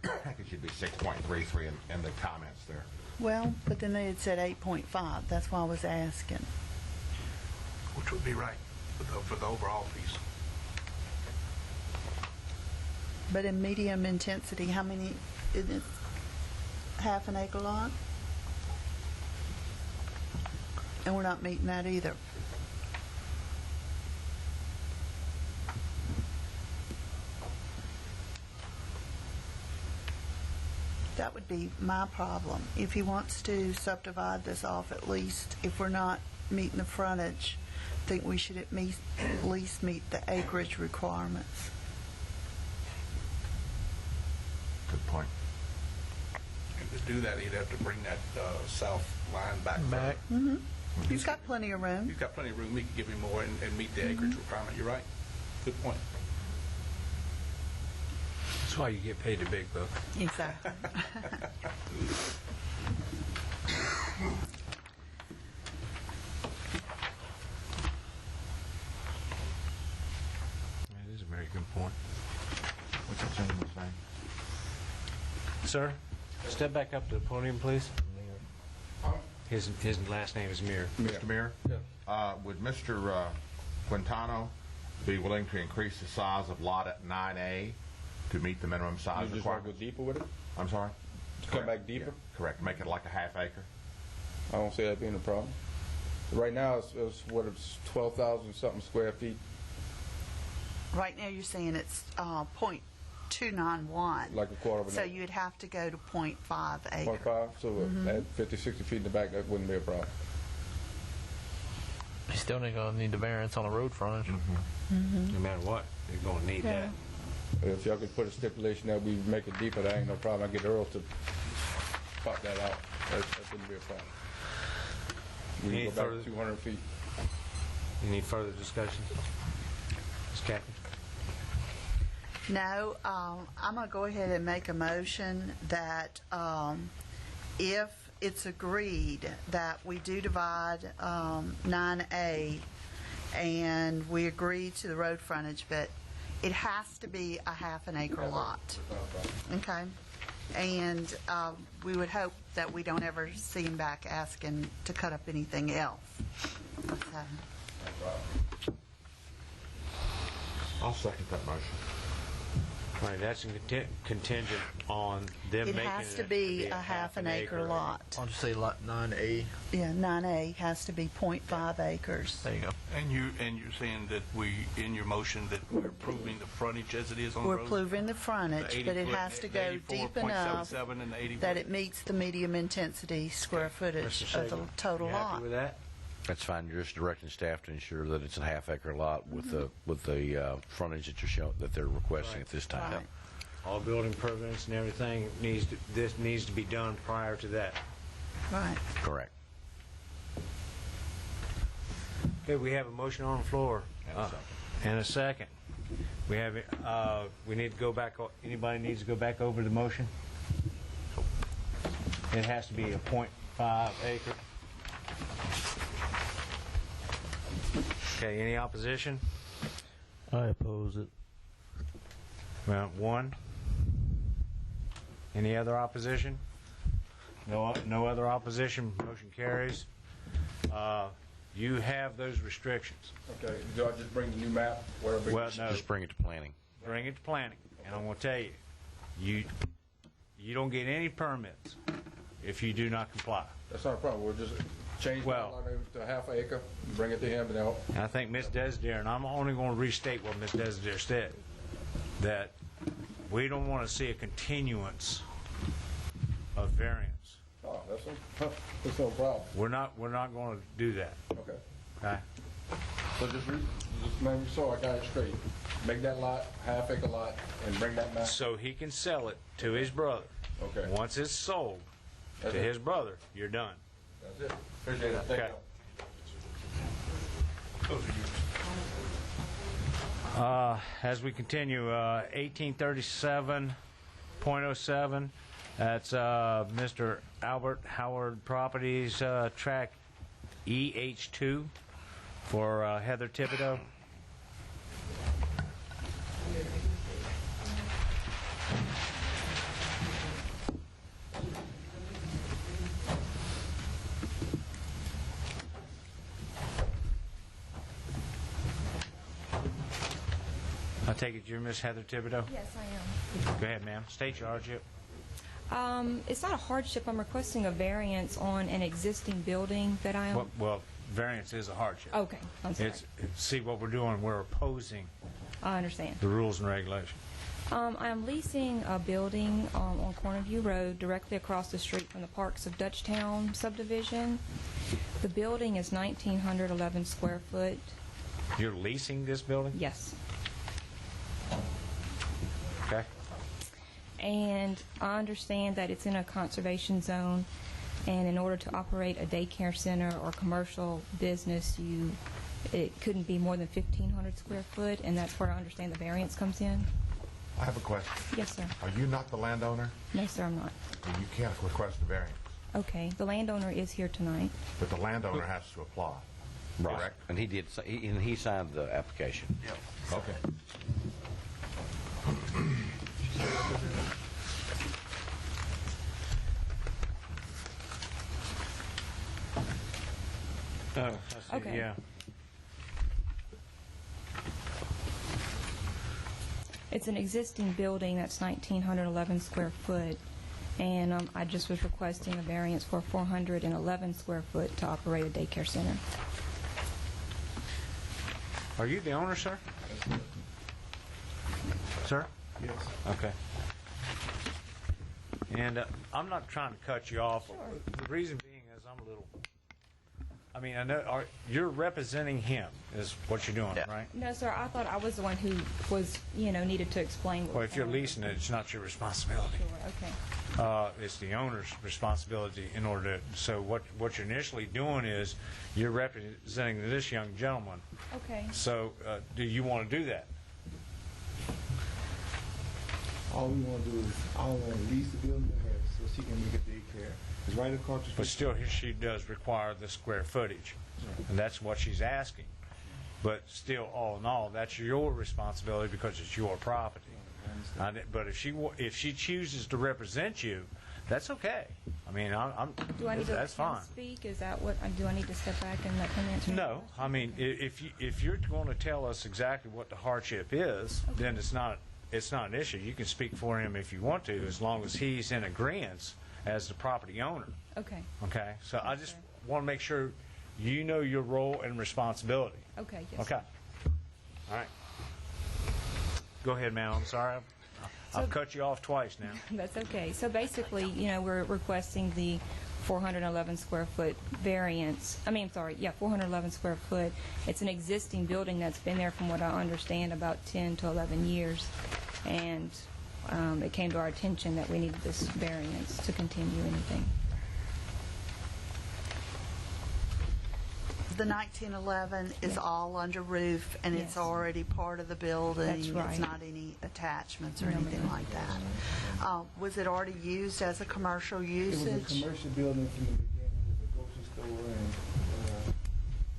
I think it should be 6.33 in the comments there. Well, but then they had said 8.5. That's why I was asking. Which would be right for the overall piece. But in medium intensity, how many? Is it half an acre lot? And we're not meeting that either. That would be my problem. If he wants to subdivide this off, at least, if we're not meeting the frontage, I think we should at least meet the acreage requirements. Good point. And to do that, he'd have to bring that south line back. Mm-hmm. He's got plenty of room. He's got plenty of room. We could give him more and meet the acreage requirement. You're right. Good point. That's why you get paid a big buck. Exactly. That is a very good point. What's the gentleman's name? Sir, step back up to the podium, please. His last name is Muir. Mr. Muir? Would Mr. Quintano be willing to increase the size of lot at 9A to meet the minimum size You just want to requirement? go deeper with it? I'm sorry? Come back deeper? Yeah, correct. Make it like a half acre? I don't see that being a problem. Right now, it's 12,000 something square feet. Right now, you're saying it's .291. Like a quarter of an So acre. you'd have to go to .5 acre. 0.5, so at 50, 60 feet in the back, that wouldn't be a problem. You still ain't gonna need the variance on the road frontage. No matter what, you're going to need that. If y'all could put a stipulation that we make it deeper, that ain't no problem. I get Earl to pop that out. That wouldn't be a problem. We Any can go back further- 200 feet. Any further discussion? Ms. Cathy? No, I'm going to go ahead and make a motion that if it's agreed that we do divide 9A and we agree to the road frontage, but it has to be a half an acre lot. Okay? And we would hope that we don't ever see him back asking to cut up anything else. Okay. I'll second that motion. All right, that's contingent on them It making has to be a half an acre lot. I'll just say lot 9A. Yeah, 9A has to be 0.5 acres. There you go. And you're saying that in your motion, that we're approving the frontage as it is on the We're road? approving the frontage, but it has to go deep enough 84.77 and the 80 that it meets the medium intensity square footage Mr. of the Sagan, total you lot. happy with that? That's fine. You're just directing staff to ensure that it's a half-acre lot with the frontage that you're showing, that they're requesting at this time. Right. All building permits and everything this needs to be done prior to that. Right. Correct. Okay, we have a motion on the floor. And a second. We have, we need to go back, anybody needs to go back over the motion? It has to be a 0.5 acre. Okay, any opposition? I oppose it. Well, one. Any other opposition? No other opposition. Motion carries. You have those restrictions. Okay, do I just bring the new map? Where we Well, no. Just bring it to planning. Bring it to planning, and I'm going to tell you, you don't get any permits if you do not comply. That's not a problem. We'll just change Well- that line to a half acre, bring it to him, and they'll... And I think Ms. Desdare, and I'm only going to restate what Ms. Desdare said, that we don't want to see a continuance of variance. Oh, that's no problem. We're not going to do that. Okay. Okay? So just make sure I got it straight. Make that lot, half acre lot, and bring that map. So he can sell it to his brother. Okay. Once it's sold That's to it. his brother, you're done. That's it. Appreciate it. Thank Okay. you. As we continue, 1837.07, that's Mr. Albert Howard Properties, track EH2 for Heather Thibodeau. I take it you're Miss Heather Thibodeau? Yes, I am. Go ahead, ma'am. State your hardship. It's not a hardship. I'm requesting a variance on an existing building that I own. Well, variance is a hardship. Okay, I'm sorry. See, what we're doing, we're opposing I understand. the rules and regulations. I'm leasing a building on Cornerview Road directly across the street from the Parks of Dutchtown subdivision. The building is 1,911 square foot. You're leasing this building? Yes. Okay. And I understand that it's in a conservation zone, and in order to operate a daycare center or commercial business, it couldn't be more than 1,500 square foot, and that's where I understand the variance comes in. I have a question. Yes, sir. Are you not the landowner? No, sir, I'm not. Then you can't request a variance, Okay, the landowner is here tonight. but the landowner has to apply. Right. Correct? And he did. And he signed the application. Okay. Oh, I see. Okay. Yeah. It's an existing building that's 1,911 square foot, and I just was requesting a variance for 411 square foot to operate a daycare center. Are you the owner, sir? Sir? Yes. Okay. And I'm not trying to cut you off. The reason being is I'm a little... I mean, I know you're representing him is what you're doing, right? No, sir, I thought I was the one who was, needed to explain what Well, was if you're going on. leasing it, it's not your responsibility. Sure, okay. It's the owner's responsibility in order to... So what you're initially doing is you're representing this young gentleman. Okay. So do you want to do that? All we want to do is, all we want to lease the building to her so she can make a daycare. It's right across the street. But still, she does require the square footage, and that's what she's asking. But still, all in all, that's your responsibility because it's your property. But if she chooses to represent you, that's okay. I mean, Do I need to that's let him fine. speak? Is that what, do I need to step back and let him answer? No, I mean, if you're going to tell us exactly what the hardship is, then it's not an issue. You can speak for him if you want to, as long as he's in agreement as the property owner. Okay. Okay? So I just want to make sure you know your role and responsibility. Okay, yes. Okay. All right. Go ahead, ma'am. I'm sorry. I've cut you off twice now. That's okay. So basically, we're requesting the 411 square foot variance. 411 square foot. It's an existing building that's been there, from what I understand, about 10 to 11 years. And it came to our attention that we needed this variance to continue anything. The 1911 is all under roof, and it's Yes. already part of the building. That's right. It's not any attachments or No, anything ma'am. like that. Was it already used as a commercial usage? It was a commercial building from the beginning. It was a grocery store, and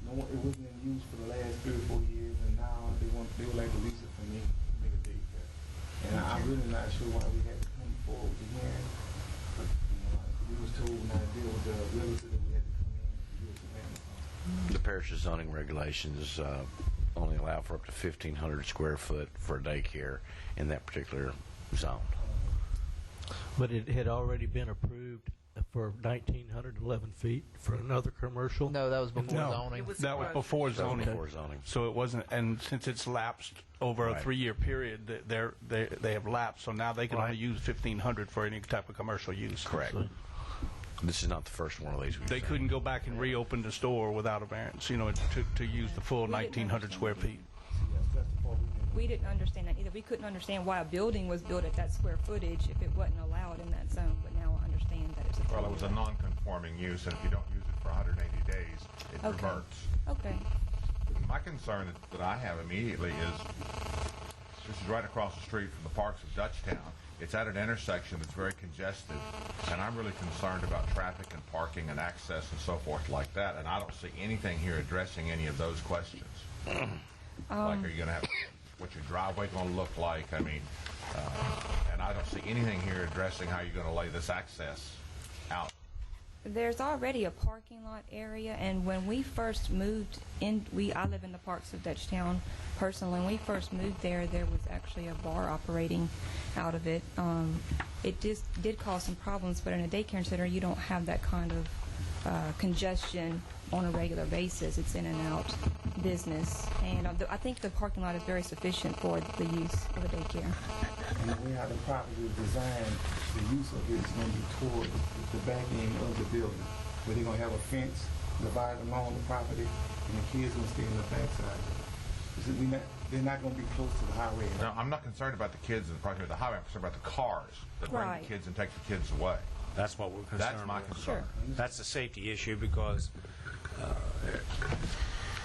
it wasn't in use for the last 3 or 4 years. And now they would like to lease it for me to make a daycare. And I'm really not sure why we had to come forward again. But, we was told when I deal with the realtor that we had to come in to do it to them. The parish's zoning regulations only allow for up to 1,500 square foot for a daycare in that particular zone. But it had already been approved for 1,911 feet for another commercial? No, that was before No. zoning. That was before zoning. Before zoning. So it wasn't, and since it's lapsed over a Right. 3-year period, they have lapsed, so now they can only use 1,500 for any type of commercial use. Correct. This is not the first one of these. we've They done. couldn't go back and reopen the store without a variance, to use the full 1,900 square feet. We didn't understand that either. We couldn't understand why a building was built at that square footage if it wasn't allowed in that zone, but now I understand that it's a Well, it was a non-conforming use, and if you don't use it for 180 days, it Okay. reverts. Okay. My concern that I have immediately is, this is right across the street from the parks of Dutchtown. It's at an intersection that's very congested, and I'm really concerned about traffic and parking and access and so forth like that, and I don't see anything here addressing any of those questions. Like, are you going to have, what's your driveway going to look like? I mean, and I don't see anything here addressing how you're going to lay this access out. There's already a parking lot area, and when we first moved in, I live in the parks of Dutchtown personally. When we first moved there was actually a bar operating out of it. It did cause some problems, but in a daycare center, you don't have that kind of congestion on a regular basis. It's in and out business, and I think the parking lot is very sufficient for the use of a daycare. And the way how the property is designed, the use of it is going to be toward the back end of the building, where they're going to have a fence divided along the property, and the kids going to stay on the back side. They're not going to be close to the highway. Now, I'm not concerned about the kids and the property of the highway. I'm concerned about the cars that bring Right. the kids and take the kids away. That's what we're concerned That's my with. concern. That's a safety issue because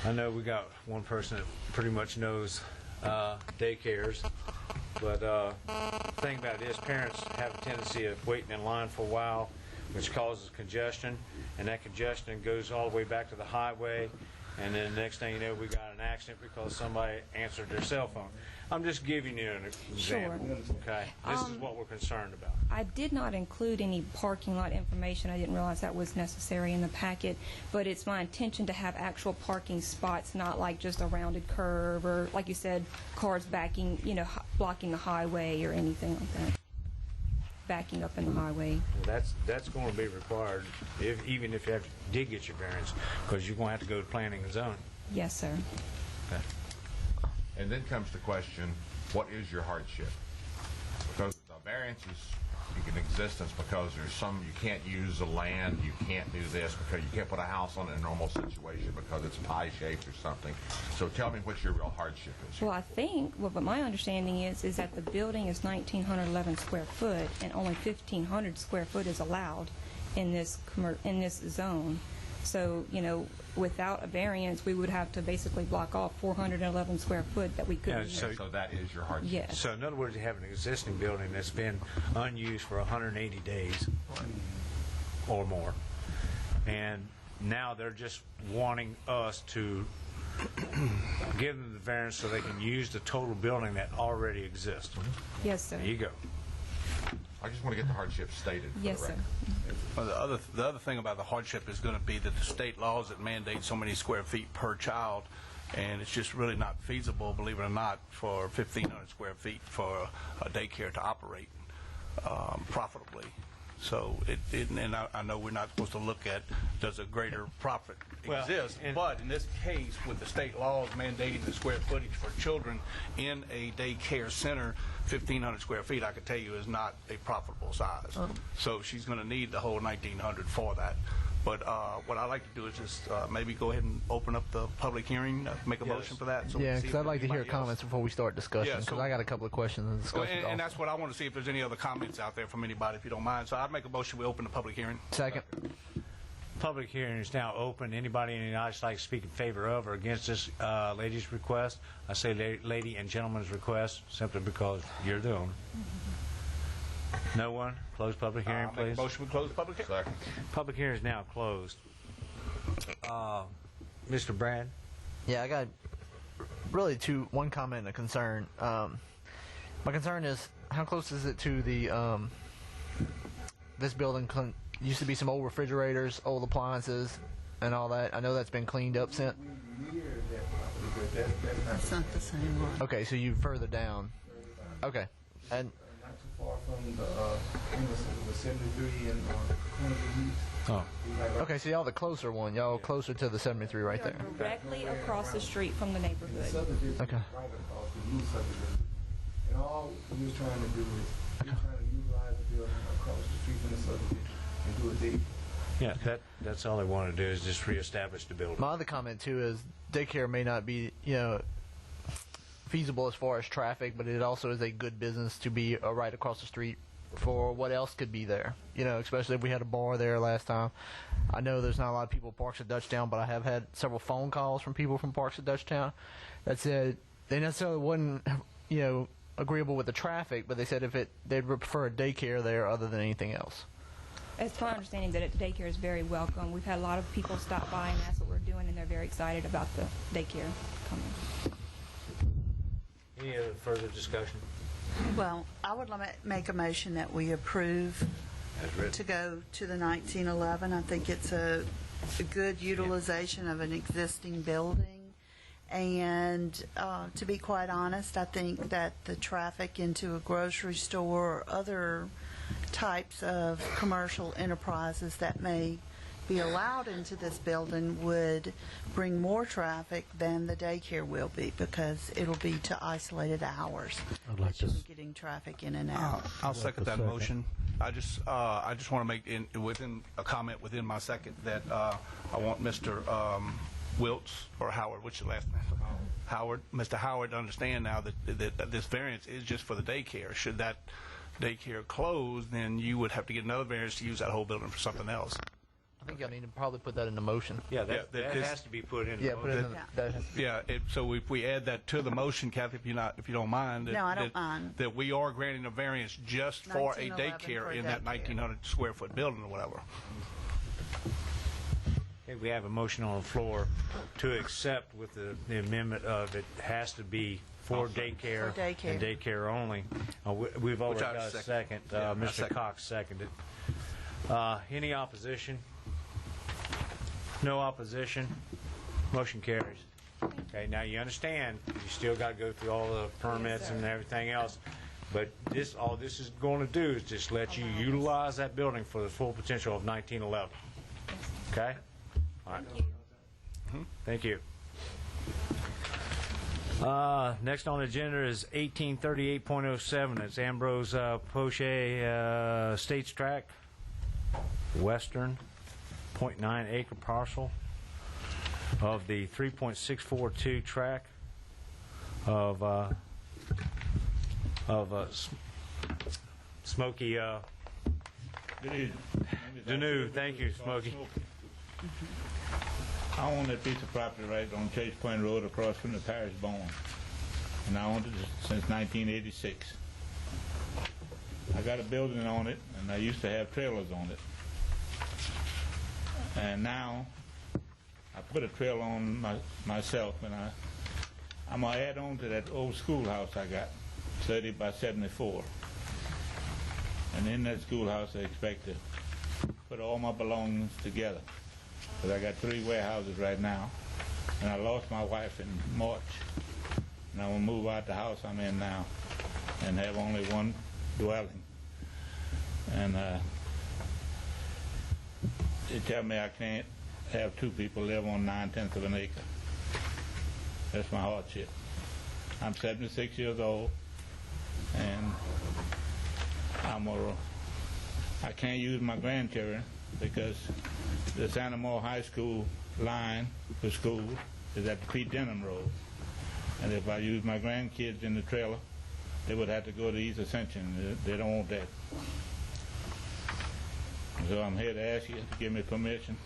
I know we got one person that pretty much knows daycares, but the thing about it is parents have a tendency of waiting in line for a while, which causes congestion, and that congestion goes all the way back to the highway, and then the next thing you know, we got an accident because somebody answered their cell phone. I'm just giving you an example, okay? This is what we're concerned about. I did not include any parking lot information. I didn't realize that was necessary in the packet, but it's my intention to have actual parking spots, not like just a rounded curve or, like you said, cars backing, blocking the highway or anything like that. Backing up in the highway. Well, that's going to be required, even if you did get your variance, because you're going to have to go to planning and zoning. Yes, sir. Okay. And then comes the question, what is your hardship? Because the variance is in existence because there's some, you can't use the land, you can't do this, because you can't put a house on it in a normal situation because it's pie-shaped or something. So tell me what your real hardship is. Well, I think, but my understanding is that the building is 1,911 square foot, and only 1,500 square foot is allowed in this zone. So, without a variance, we would have to basically block off 411 square foot that we couldn't use. So that is your hardship? Yes. So in other words, you have an existing building that's been unused for 180 days or more. And now they're just wanting us to give them the variance so they can use the total building that already exists. Yes, sir. There you go. I just want to get the hardship stated. For Yes, the sir. record. Well, the other thing about the hardship is going to be that the state laws that mandate so many square feet per child, and it's just really not feasible, believe it or not, for 1,500 square feet for a daycare to operate profitably. So, and I know we're not supposed to look at does a greater profit exist, but in this case, with the state laws mandating the square footage for children in a daycare center, 1,500 square feet, I can tell you, is not a profitable size. So she's going to need the whole 1,900 for that. But what I'd like to do is just maybe go ahead and open up the public hearing, make a motion for that. So Yeah, because I'd like to hear comments before we start discussion, Yeah, because so- I got a couple of questions and discussions. and that's what I want to see, if there's any other comments out there from anybody, if you don't mind. So I'd make a motion, we open the public hearing. Second. Public hearing is now open. Anybody in the audience like to speak in favor of or against this lady's request? I say lady and gentleman's request simply because you're the owner. No one? Close public hearing, Make please. a motion, we close the public hearing. Second. Public hearing is now closed. Mr. Brad? Yeah, I got really one comment and a concern. My concern is, how close is it to the this building? Used to be some old refrigerators, old appliances, and all that. I know that's been cleaned up since. That's not the same one. Okay, so you further down. Okay, and Not too far from the 73 and Oh. okay, so y'all the closer one. Y'all closer to the 73 right there. Directly across the street from the neighborhood. Okay. right across the new subdivision. And all we're trying to do is we're trying to utilize the building across the street from the subdivision and do a day. Yeah, that's all they want to do is just reestablish the building. My other comment too is daycare may not be, feasible as far as traffic, but it also is a good business to be right across the street for what else could be there. Especially if we had a bar there last time. I know there's not a lot of people at Parks at Dutchtown, but I have had several phone calls from people from Parks at Dutchtown that said they necessarily wasn't, agreeable with the traffic, but they said they'd prefer a daycare there other than anything else. It's my understanding that the daycare is very welcome. We've had a lot of people stop by, and that's what we're doing, and they're very excited about the daycare coming. Any other further discussion? Well, I would make a motion that we approve As written. to go to the 1911. I think it's a good utilization of an existing building. And to be quite honest, I think that the traffic into a grocery store or other types of commercial enterprises that may be allowed into this building would bring more traffic than the daycare will be, because it'll be to isolated hours. I'd like that you'll to be getting traffic in and out. I'll second that motion. I just want to make within a comment within my second that I want Mr. Wiltz or Howard, what's your last name? Howard, Mr. Howard, to understand now that this variance is just for the daycare. Should that daycare close, then you would have to get another variance to use that whole building for something else. I think y'all need to probably put that in the motion. Yeah, that this- has to be put in. Yeah, put it in that has to be. Yeah, so if we add that to the motion, Kathy, if you don't mind, No, I don't mind. that we are granting a variance just for a 1911 daycare for a in that daycare. 1,900 square foot building or whatever. Okay, we have a motion on the floor to accept with the amendment of it has to be for daycare, For daycare. and daycare only. We've already I got a second. second. Yeah, I Mr. second. Cox seconded. Any opposition? No opposition. Motion carries. Okay, now you understand, you still got to go through all the permits and everything else. But all this is going to do is just let you utilize that building for the full potential of 1911. Okay? All right. Thank you. Next on the agenda is 1838.07. It's Ambrose Poche States Tract, Western, 0.9 acre parcel of the 3.642 tract of Smoky Danu. Thank you, Smoky. I own that piece of property right on Chase Point Road across from the Parish Bone. And I owned it since 1986. I got a building on it, and I used to have trailers on it. And now I put a trailer on myself, and I'm going to add on to that old schoolhouse I got, 30 by 74. And in that schoolhouse, I expect to put all my belongings together. Because I got 3 warehouses right now. And I lost my wife in March. And I'm going to move out the house I'm in now and have only one dwelling. And they tell me I can't have 2 people live on 9/10 of an acre. That's my hardship. I'm 76 years old, and I can't use my grandchildren because the Santa Moore High School line for school is at the Pete Denham Road. And if I use my grandkids in the trailer, they would have to go to East Ascension. They don't want that. So I'm here to ask you to give me permission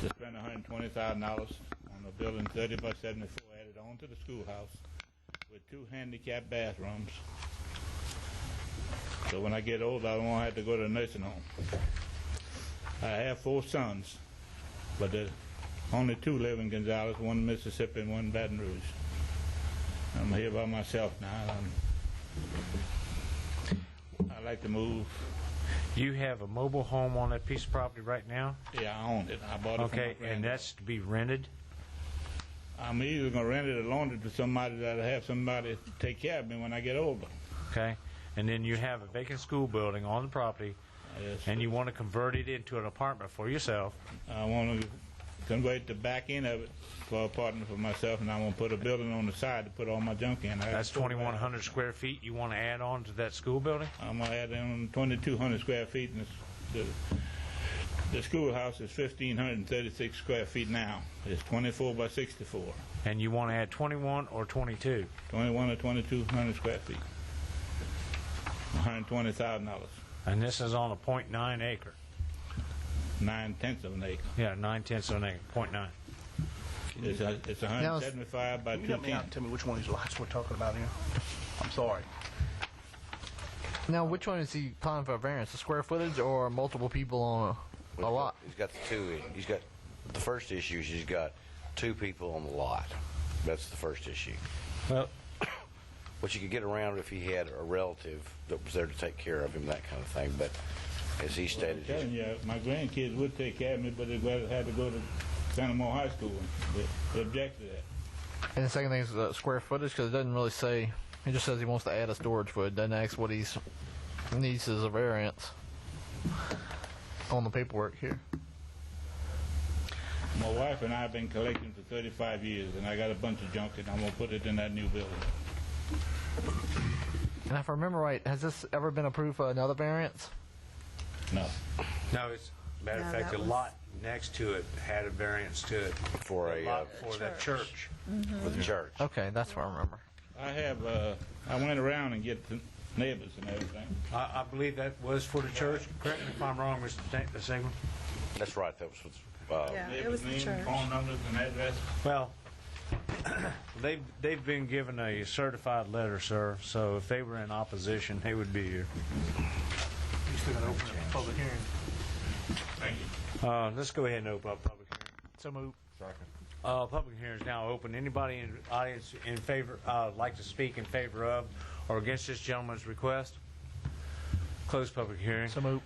to spend $120,000 on a building 30 by 74 added on to the schoolhouse with 2 handicapped bathrooms. So when I get older, I won't have to go to a nursing home. I have 4 sons, but only 2 live in Gonzales, 1 in Mississippi and 1 in Baton Rouge. I'm here by myself now. I like to move. You have a mobile home on that piece of property right now? Yeah, I own it. I bought it from my Okay, and that's to be rented? I'm either going to rent it or loan it to somebody that'll have somebody take care of me when I get older. Okay, and then you have a vacant school building on the property, and you want to convert it into an apartment for yourself. I want to convert the back end of it for an apartment for myself, and I want to put a building on the side to put all my junk in. That's 2,100 square feet you want to add on to that school building? I'm going to add in 2,200 square feet, and the schoolhouse is 1,536 square feet now. It's 24 by 64. And you want to add 21 or 22? 21 or 2,200 square feet. $120,000. And this is on a 0.9 acre? 9/10 of an acre. Yeah, 9/10 of an acre, 0.9. It's 175 by 210. Can you help me out and tell me which one of these lots we're talking about here? I'm sorry. Now, which one is he applying for a variance? The square footage or multiple people on a lot? He's got the 2. He's got the first issue is he's got 2 people on the lot. That's the first issue. Well, which you could get around if he had a relative that was there to take care of him, that kind of thing. But as he stated, I'm telling you, my grandkids would take care of me, but they had to go to Santa Moore High School. They objected to that. And the second thing is the square footage, because it doesn't really say. It just says he wants to add a storage foot. Doesn't ask what he needs as a variance on the paperwork here. My wife and I have been collecting for 35 years, and I got a bunch of junk, and I'm going to put it in that new building. And if I remember right, has this ever been approved for another variance? No. No, it's matter of fact, the lot next to it had a variance to it for the church. For the church. Okay, that's what I remember. I went around and get the neighbors and everything. I believe that was for the church. Correct me if I'm wrong, Mr. Sigmund. That's right. That was for yeah, it was the church. Phone numbers and address. Well, they've been given a certified letter, sir. So if they were in opposition, they would be here. You still got to open a public hearing. Thank you. Let's go ahead and open up public hearing. So move. Public hearing is now open. Anybody in the audience in favor, like to speak in favor of or against this gentleman's request? Close public hearing. So move.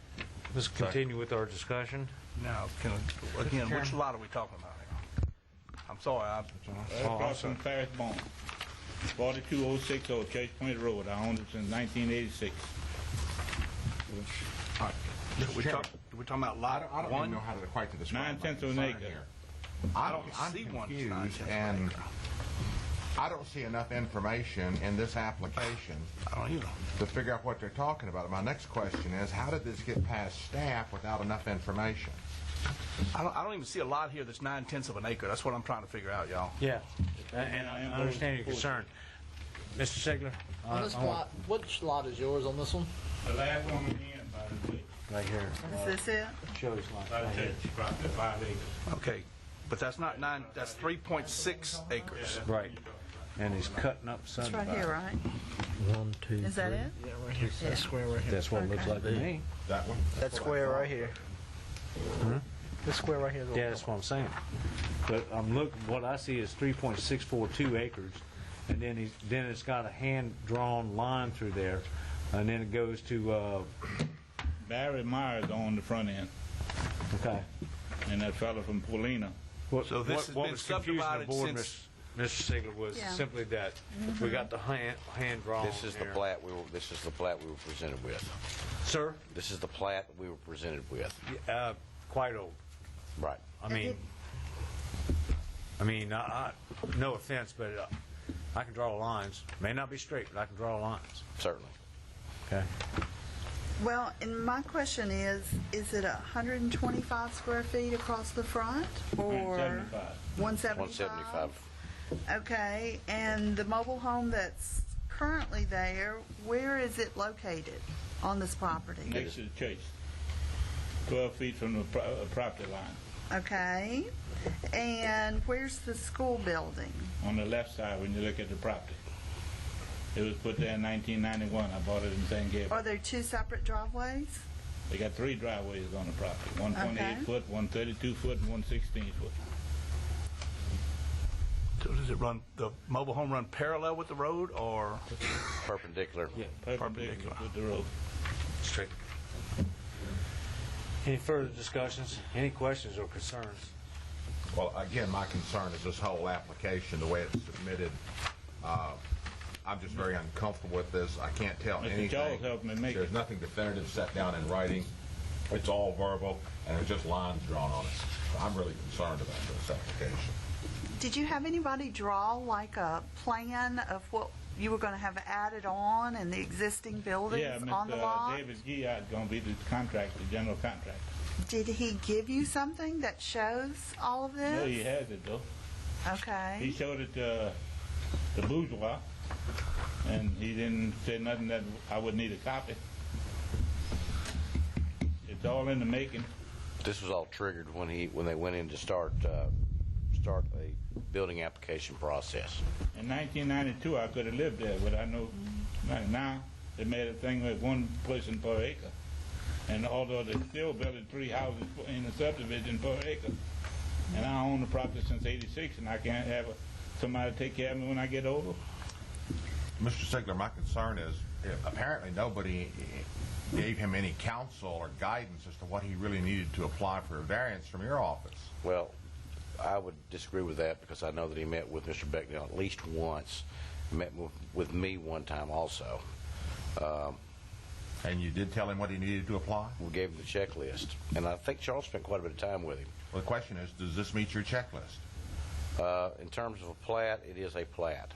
Let's continue with our discussion. Now, again, which lot are we talking about here? I'm sorry. Across from Parish Bone. 42060 Chase Point Road. I owned it since 1986. All right. We're talking about lot I don't even know how to quite to describe 9/10 of an acre. I'm see confused, and I don't see enough information in this application to figure out what they're talking about. My next question is, how did this get past staff without enough information? I don't even see a lot here that's 9/10 of an acre. That's what I'm trying to figure out, y'all. Yeah, and I understand your concern. Mr. Sigler? On this plot, which lot is yours on this one? The last one in, by the way. right here. Is this it? Shows like right here. 5 acres. Okay, but that's not 9, that's 3.6 acres. Right. And he's cutting up It's Sunny right here, right? 1, 2, 3. Is that it? Yeah, right here. That square right here. That's what it looks like to me. That one? That square right here. This square right here is Yeah, that's what I'm saying. But I'm looking, what I see is 3.642 acres, and then it's got a hand-drawn line through there, and then it goes to, Barry Myers on the front end, okay. and that fellow from Paulina. So this has what been was confusing the subdivided board, since- Mr. Sigler, was Yeah. simply that we got the hand-drawn This is the here. plat this is the plat we were presented with. Sir? This is the plat we were presented with. Quite old. Right. I mean, no offense, but I can draw lines. May not be straight, but I can draw lines. Certainly. Okay. Well, and my question is it 125 square feet across the front? Or 175. 175? Okay, and the mobile home that's currently there, where is it located on this property? Next to the chase. 12 feet from the property line. Okay, and where's the school building? On the left side when you look at the property. It was put there in 1991. I bought it in San Gabriel. Are there two separate driveways? They got 3 driveways on the property. One Okay. 28 foot, one 32 foot, and one 16 foot. So does it run, the mobile home run parallel with the road or? Perpendicular. Yeah, perpendicular with the road. Straight. Any further discussions? Any questions or concerns? Well, again, my concern is this whole application, the way it's submitted. I'm just very uncomfortable with this. I can't tell Mr. anything. Charles helped me make There's it. nothing definitive set down in writing. It's all verbal, and there's just lines drawn on it. So I'm really concerned about this application. Did you have anybody draw like a plan of what you were going to have added on and the existing buildings Yeah, on the lot? Mr. David Giat going to be the contractor, general contractor. Did he give you something that shows all of this? No, he has it though. He Okay. showed it to the bourgeois, and he didn't say nothing that I would need a copy. It's all in the making. This was all triggered when they went in to start a building application process. In 1992, I could have lived there, but I know now they made a thing with 1 person per acre. And although they're still building 3 houses in the subdivision per acre, and I own the property since '86, and I can't have somebody take care of me when I get older. Mr. Sigler, my concern is apparently nobody gave him any counsel or guidance as to what he really needed to apply for a variance from your office. Well, I would disagree with that because I know that he met with Mr. Becknell at least once, met with me one time also. And you did tell him what he needed to apply? We gave him the checklist, and I think Charles spent quite a bit of time with him. Well, the question is, does this meet your checklist? In terms of a plat, it is a plat.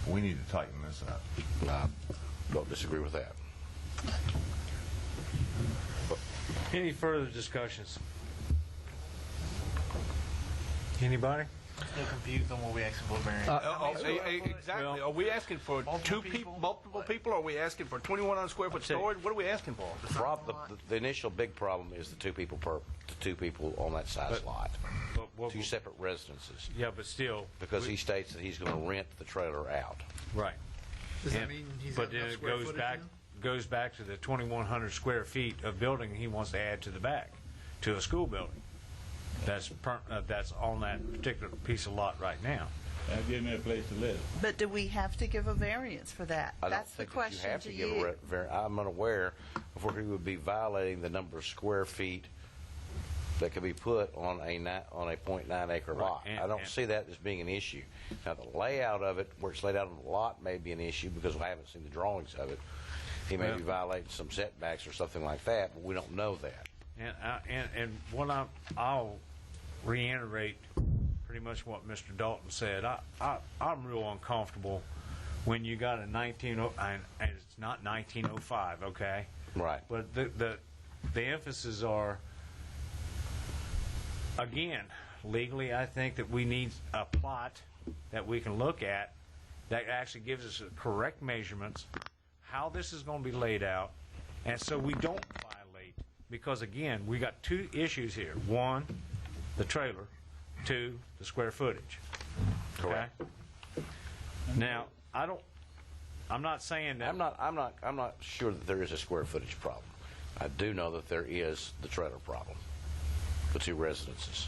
We need to tighten this up. I don't disagree with that. Any further discussions? Anybody? Still confused on what we asking for variance. Exactly. Are we asking for multiple people? Or are we asking for 2,100 square foot storage? What are we asking for? The initial big problem is the two people on that size lot. Two separate residences. Yeah, but still. Because he states that he's going to rent the trailer out. Right. Does that mean he's But got enough then it square goes footage back now? goes back to the 2,100 square feet of building he wants to add to the back, to a school building. That's on that particular piece of lot right now. That'll give me a place to live. But do we have to give a variance for that? I don't That's the think that question you have to give you. I'm unaware of where he would be violating the number of square feet that could be put on a 0.9 acre lot. And- I don't see that as being an issue. Now, the layout of it, where it's laid out on the lot, may be an issue because I haven't seen the drawings of it. He may be violating some setbacks or something like that, but we don't know that. And what I'll reiterate pretty much what Mr. Dalton said. I'm real uncomfortable when you got a and it's not 1905, okay? Right. But the emphasis are, again, legally, I think that we need a plot that we can look at that actually gives us the correct measurements, how this is going to be laid out, And so we don't violate, because again, we got two issues here. One, the trailer. Two, the square footage. Okay? Now, I'm not saying that. I'm not sure that there is a square footage problem. I do know that there is the trailer problem, the two residences.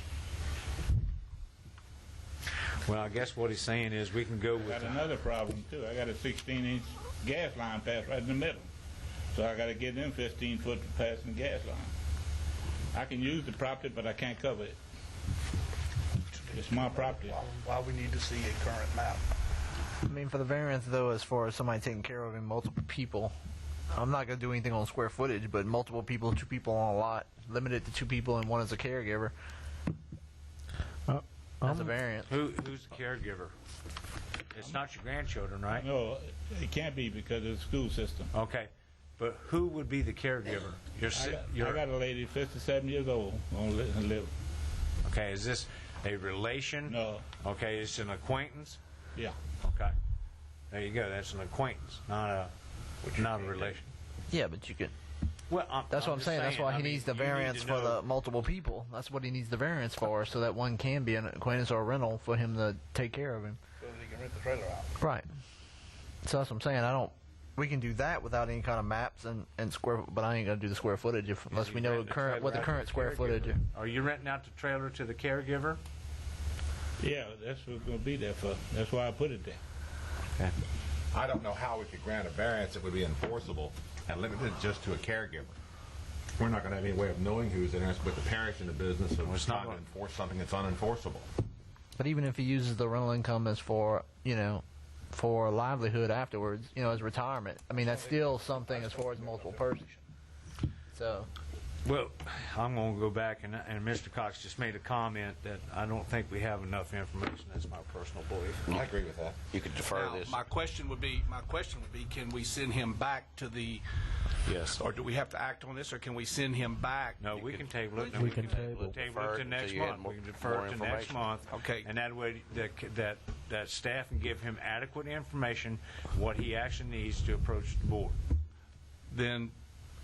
Well, I guess what he's saying is we can go with I got another problem too. I got a 16-inch gas line passed right in the middle, so I got to get them 15 foot to pass the gas line. I can use the property, but I can't cover it. It's my property. Why we need to see a current map? I mean, for the variance, though, as far as somebody taking care of multiple people, I'm not going to do anything on square footage, but multiple people, 2 people on a lot, limited to 2 people and 1 as a caregiver. That's a variance. Who's the caregiver? It's not your grandchildren, right? No, it can't be because of the school system. Okay. But who would be the caregiver? I got a lady, 57 years old, on live. Okay, is this a relation? No. Okay, it's an acquaintance? Yeah. Okay. There you go. That's an acquaintance, not a relation. Yeah, but you can. Well, that's what I'm saying. That's why he needs the variance for the multiple people. That's what he needs the variance for, so that one can be an acquaintance or a rental for him to take care of him. So that he can rent the trailer out. Right. So that's what I'm saying. We can do that without any kind of maps and square, but I ain't gonna do the square footage unless we know what the current square footage is. Are you renting out the trailer to the caregiver? Yeah, that's what's gonna be there for. That's why I put it there. Okay. I don't know how we could grant a variance that would be enforceable and limited just to a caregiver. We're not going to have any way of knowing who's in it, but the parish in the business of trying to enforce something that's unenforceable. But even if he uses the rental income as for a livelihood afterwards, as retirement, I mean, that's still something as far as multiple persons. So. Well, I'm going to go back, and Mr. Cox just made a comment that I don't think we have enough information. That's my personal belief. I agree with that. You could defer Now, this. My question would be, can we send him back to the? Yes. Or do we have to act on this, or can we send him back? No, we can table it. We can table it. Table it to next month. We can defer it to next month. Okay. And that way, that staff can give him adequate information, what he actually needs to approach the board. Then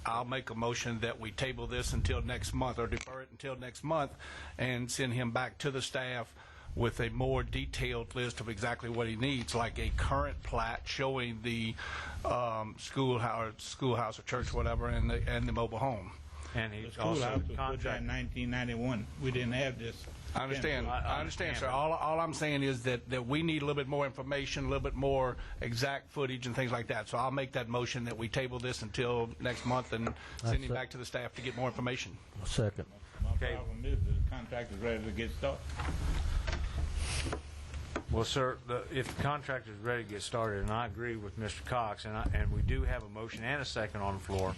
I'll make a motion that we table this until next month, or defer it until next month, and send him back to the staff with a more detailed list of exactly what he needs, like a current plat showing the schoolhouse or church, whatever, and the mobile home. And he The schoolhouse was put there in 1991. We didn't have this. I understand, sir. All I'm saying is that we need a little bit more information, a little bit more exact footage and things like that. So I'll make that motion that we table this until next month and send him back to the staff to get more information. Second. My problem is the contract is ready to get started. Well, sir, if the contract is ready to get started, and I agree with Mr. Cox, and we do have a motion and a second on the floor,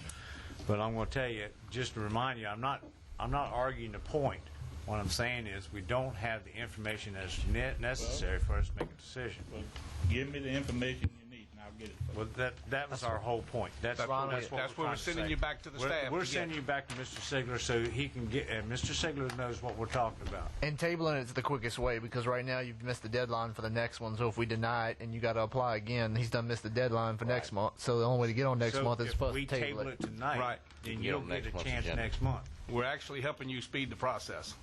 but I'm going to tell you, just to remind you, I'm not arguing the point. What I'm saying is we don't have the information that's necessary for us to make a decision. Well, give me the information you need, and I'll get it. Well, that was our whole point. That's what we're sending you back to the staff. We're sending you back to Mr. Sigler so he can get, and Mr. Sigler knows what we're talking about. And tabling it's the quickest way, because right now you've missed the deadline for the next one. So if we deny it and you got to apply again, he's done missed the deadline for next month. So the only way to get on next month is supposed to table it. If we table it tonight, Right. then you'll get a chance next month. We're actually helping you speed the process.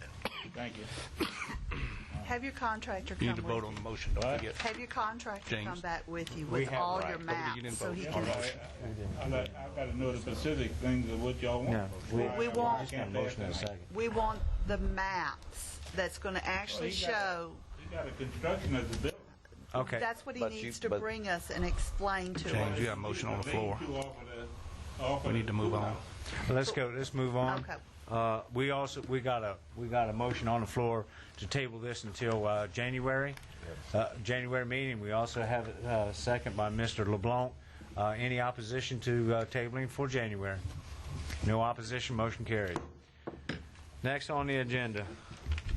Thank you. Have your contractor You come need to with vote on the motion, don't forget. Have your contractor James. come back with you with all your maps so he can. I've got to know the specific things of what y'all want. We want motion in a second. we want the maps that's going to actually show. He got a construction of the building. Okay. That's what he needs to bring us and explain to James, us. you got a motion on the floor. We need to move on. Let's go. Let's move on. Okay. We got a motion on the floor to table this until January meeting. We also have a second by Mr. LeBlanc. Any opposition to tabling for January? No opposition. Motion carried. Next on the agenda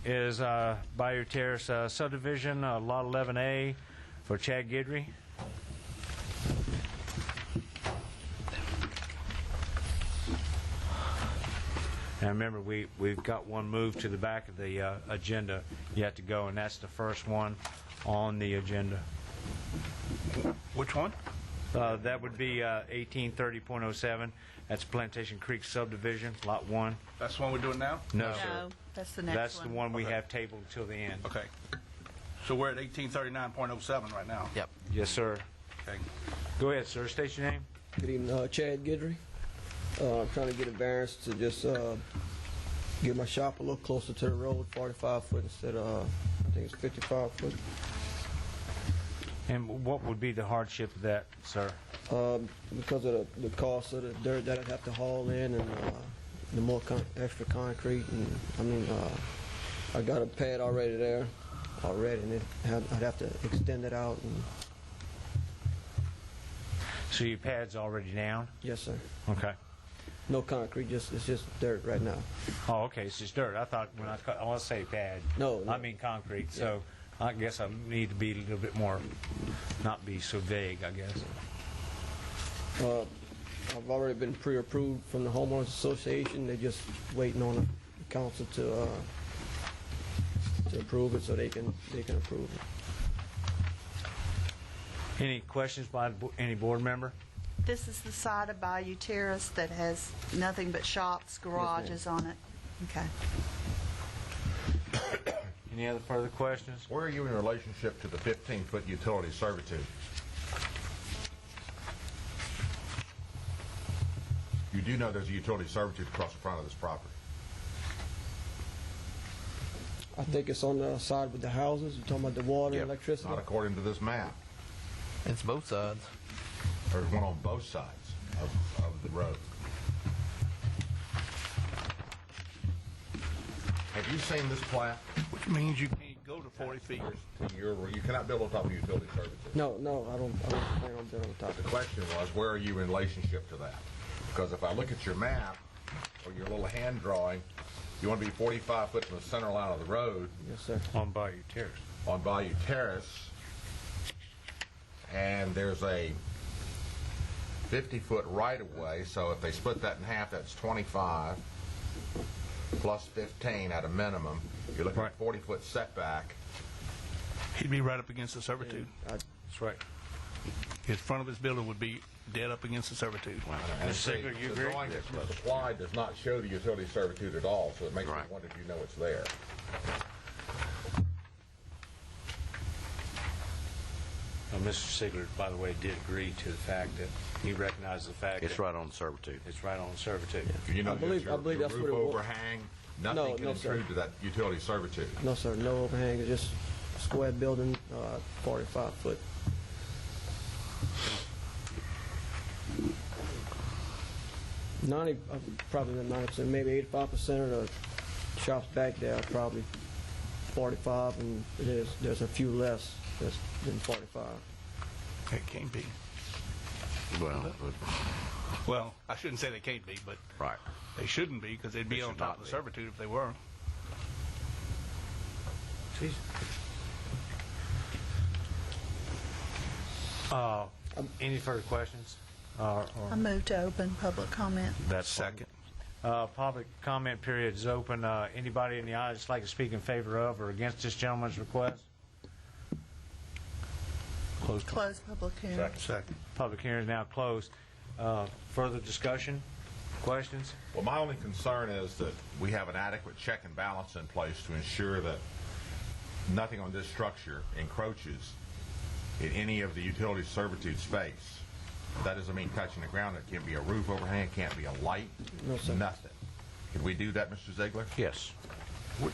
is Bayou Terrace subdivision, lot 11A for Chad Guidry. Now remember, we've got one move to the back of the agenda yet to go, and that's the first one on the agenda. Which one? That would be 1830.07. That's Plantation Creek subdivision, Lot 1. That's the one we're doing now? No, sir. That's the next That's one. the one we Okay. have tabled until the end. Okay. So we're at 1839.07 right now? Yep. Yes, sir. Okay. Go ahead, sir. State your name. Good evening, Chad Guidry. I'm trying to get a variance to just get my shop a little closer to the road, 45 foot instead of, I think it's 55 foot. And what would be the hardship of that, sir? Because of the cost of the dirt that I'd have to haul in and the more extra concrete. And I mean, I got a pad already there, and I'd have to extend it out. And So your pad's already down? yes, sir. Okay. No concrete, it's just dirt right now. Oh, okay. It's just dirt. I thought when I want to say pad. No. I mean concrete. So I guess I need to be a little bit more, not be so vague, I guess. I've already been pre-approved from the homeowners association. They're just waiting on the council to approve it so they can approve it. Any questions by any board member? This is the side of Bayou Terrace that has nothing but shops, garages on it. Okay. Any other further questions? Where are you in relationship to the 15-foot utility servitude? You do know there's a utility servitude across the front of this property. I think it's on the side with the houses. You're talking about the water and electricity? Not according to this map. It's both sides. There's one on both sides of the road. Have you seen this plat? Which means you can't go to 40 feet. You cannot build on top of utility servitude. No, I don't plan on building on top The of it. question was, where are you in relationship to that? Because if I look at your map or your little hand drawing, you want to be 45 foot from the center line of the road. Yes, sir. On Bayou Terrace. On Bayou Terrace, and there's a 50-foot right-of-way, so if they split that in half, that's 25 plus 15 at a minimum. You're looking at 40-foot setback. He'd be right up against the servitude. That's right. His front of his building would be dead up against the servitude. And Mr. Ziegler, you the agree? drawing that you supplied does not show the utility servitude at all, so it makes me wonder if you know it's there. Mr. Ziegler, by the way, did agree to the fact that he recognized the fact It's that right on servitude. it's right on servitude. You know, I believe your that's roof what it was. overhang, nothing can No, sir. intrude to that utility servitude. No, sir, no overhang. It's just a square building, 45 foot. Probably not 90%, maybe 85% of the shops back there are probably 45, and there's a few less than 45. It can't be. Well, I shouldn't say they can't be, but Right. they shouldn't be because they'd be on top of the servitude if they were. Any further questions? I move to open public comment. That's Second. Public comment period is open. Anybody in the audience like to speak in favor of or against this gentleman's request? Closed. Close public hearing. Second. Public hearing is now closed. Further discussion? Questions? Well, my only concern is that we have an adequate check and balance in place to ensure that nothing on this structure encroaches in any of the utility servitude space. That doesn't mean touching the ground. It can't be a roof overhang. It can't be a light. No, sir. Nothing. Can we do that, Mr. Ziegler? Yes. Which,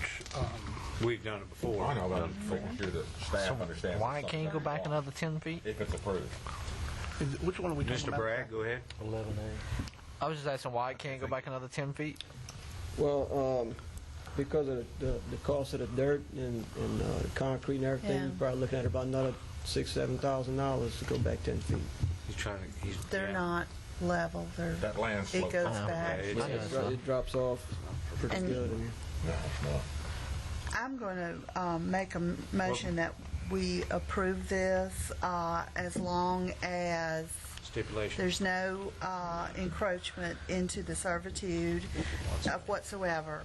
We've done it before. I know, but I'm making sure that staff understands. Why that can't you go back another 10 feet? if it's approved. which one are we talking Mr. about? Bragg, go ahead. 11A. I was just asking why it can't go back another 10 feet? Well, because of the cost of the dirt and the concrete and everything, Yeah. you're probably looking at about another $6,000-7,000 to go back 10 feet. He's trying to. They're not level. That land It slopes goes off. back. It drops off pretty And- good. And No. I'm going to make a motion that we approve this as long as Stipulation. there's no encroachment into the servitude whatsoever.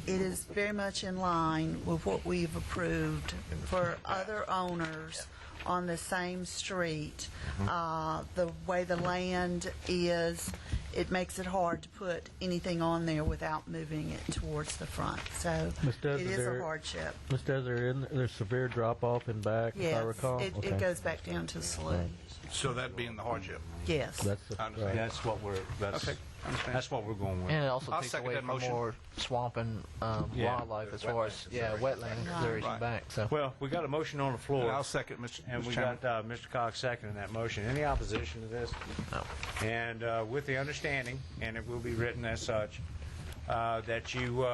It is very much in line with what we've approved for other owners on the same street. The way the land is, it makes it hard to put anything on there without moving it towards the front. So it is a hardship. Ms. Desert, there's severe drop-off in back, if I Yes, recall? it goes back down to the slough. So that being the hardship. Yes. That's what we're, that's what we're going with. And it also I'll takes second away that from motion. more swamp and wildlife as far as wetland consideration Right. back. So Well, we got a motion on the floor. And I'll second, Mr. And we Chairman. got Mr. Cox seconding that motion. Any opposition to this? No. And with the understanding, and it will be written as such, that you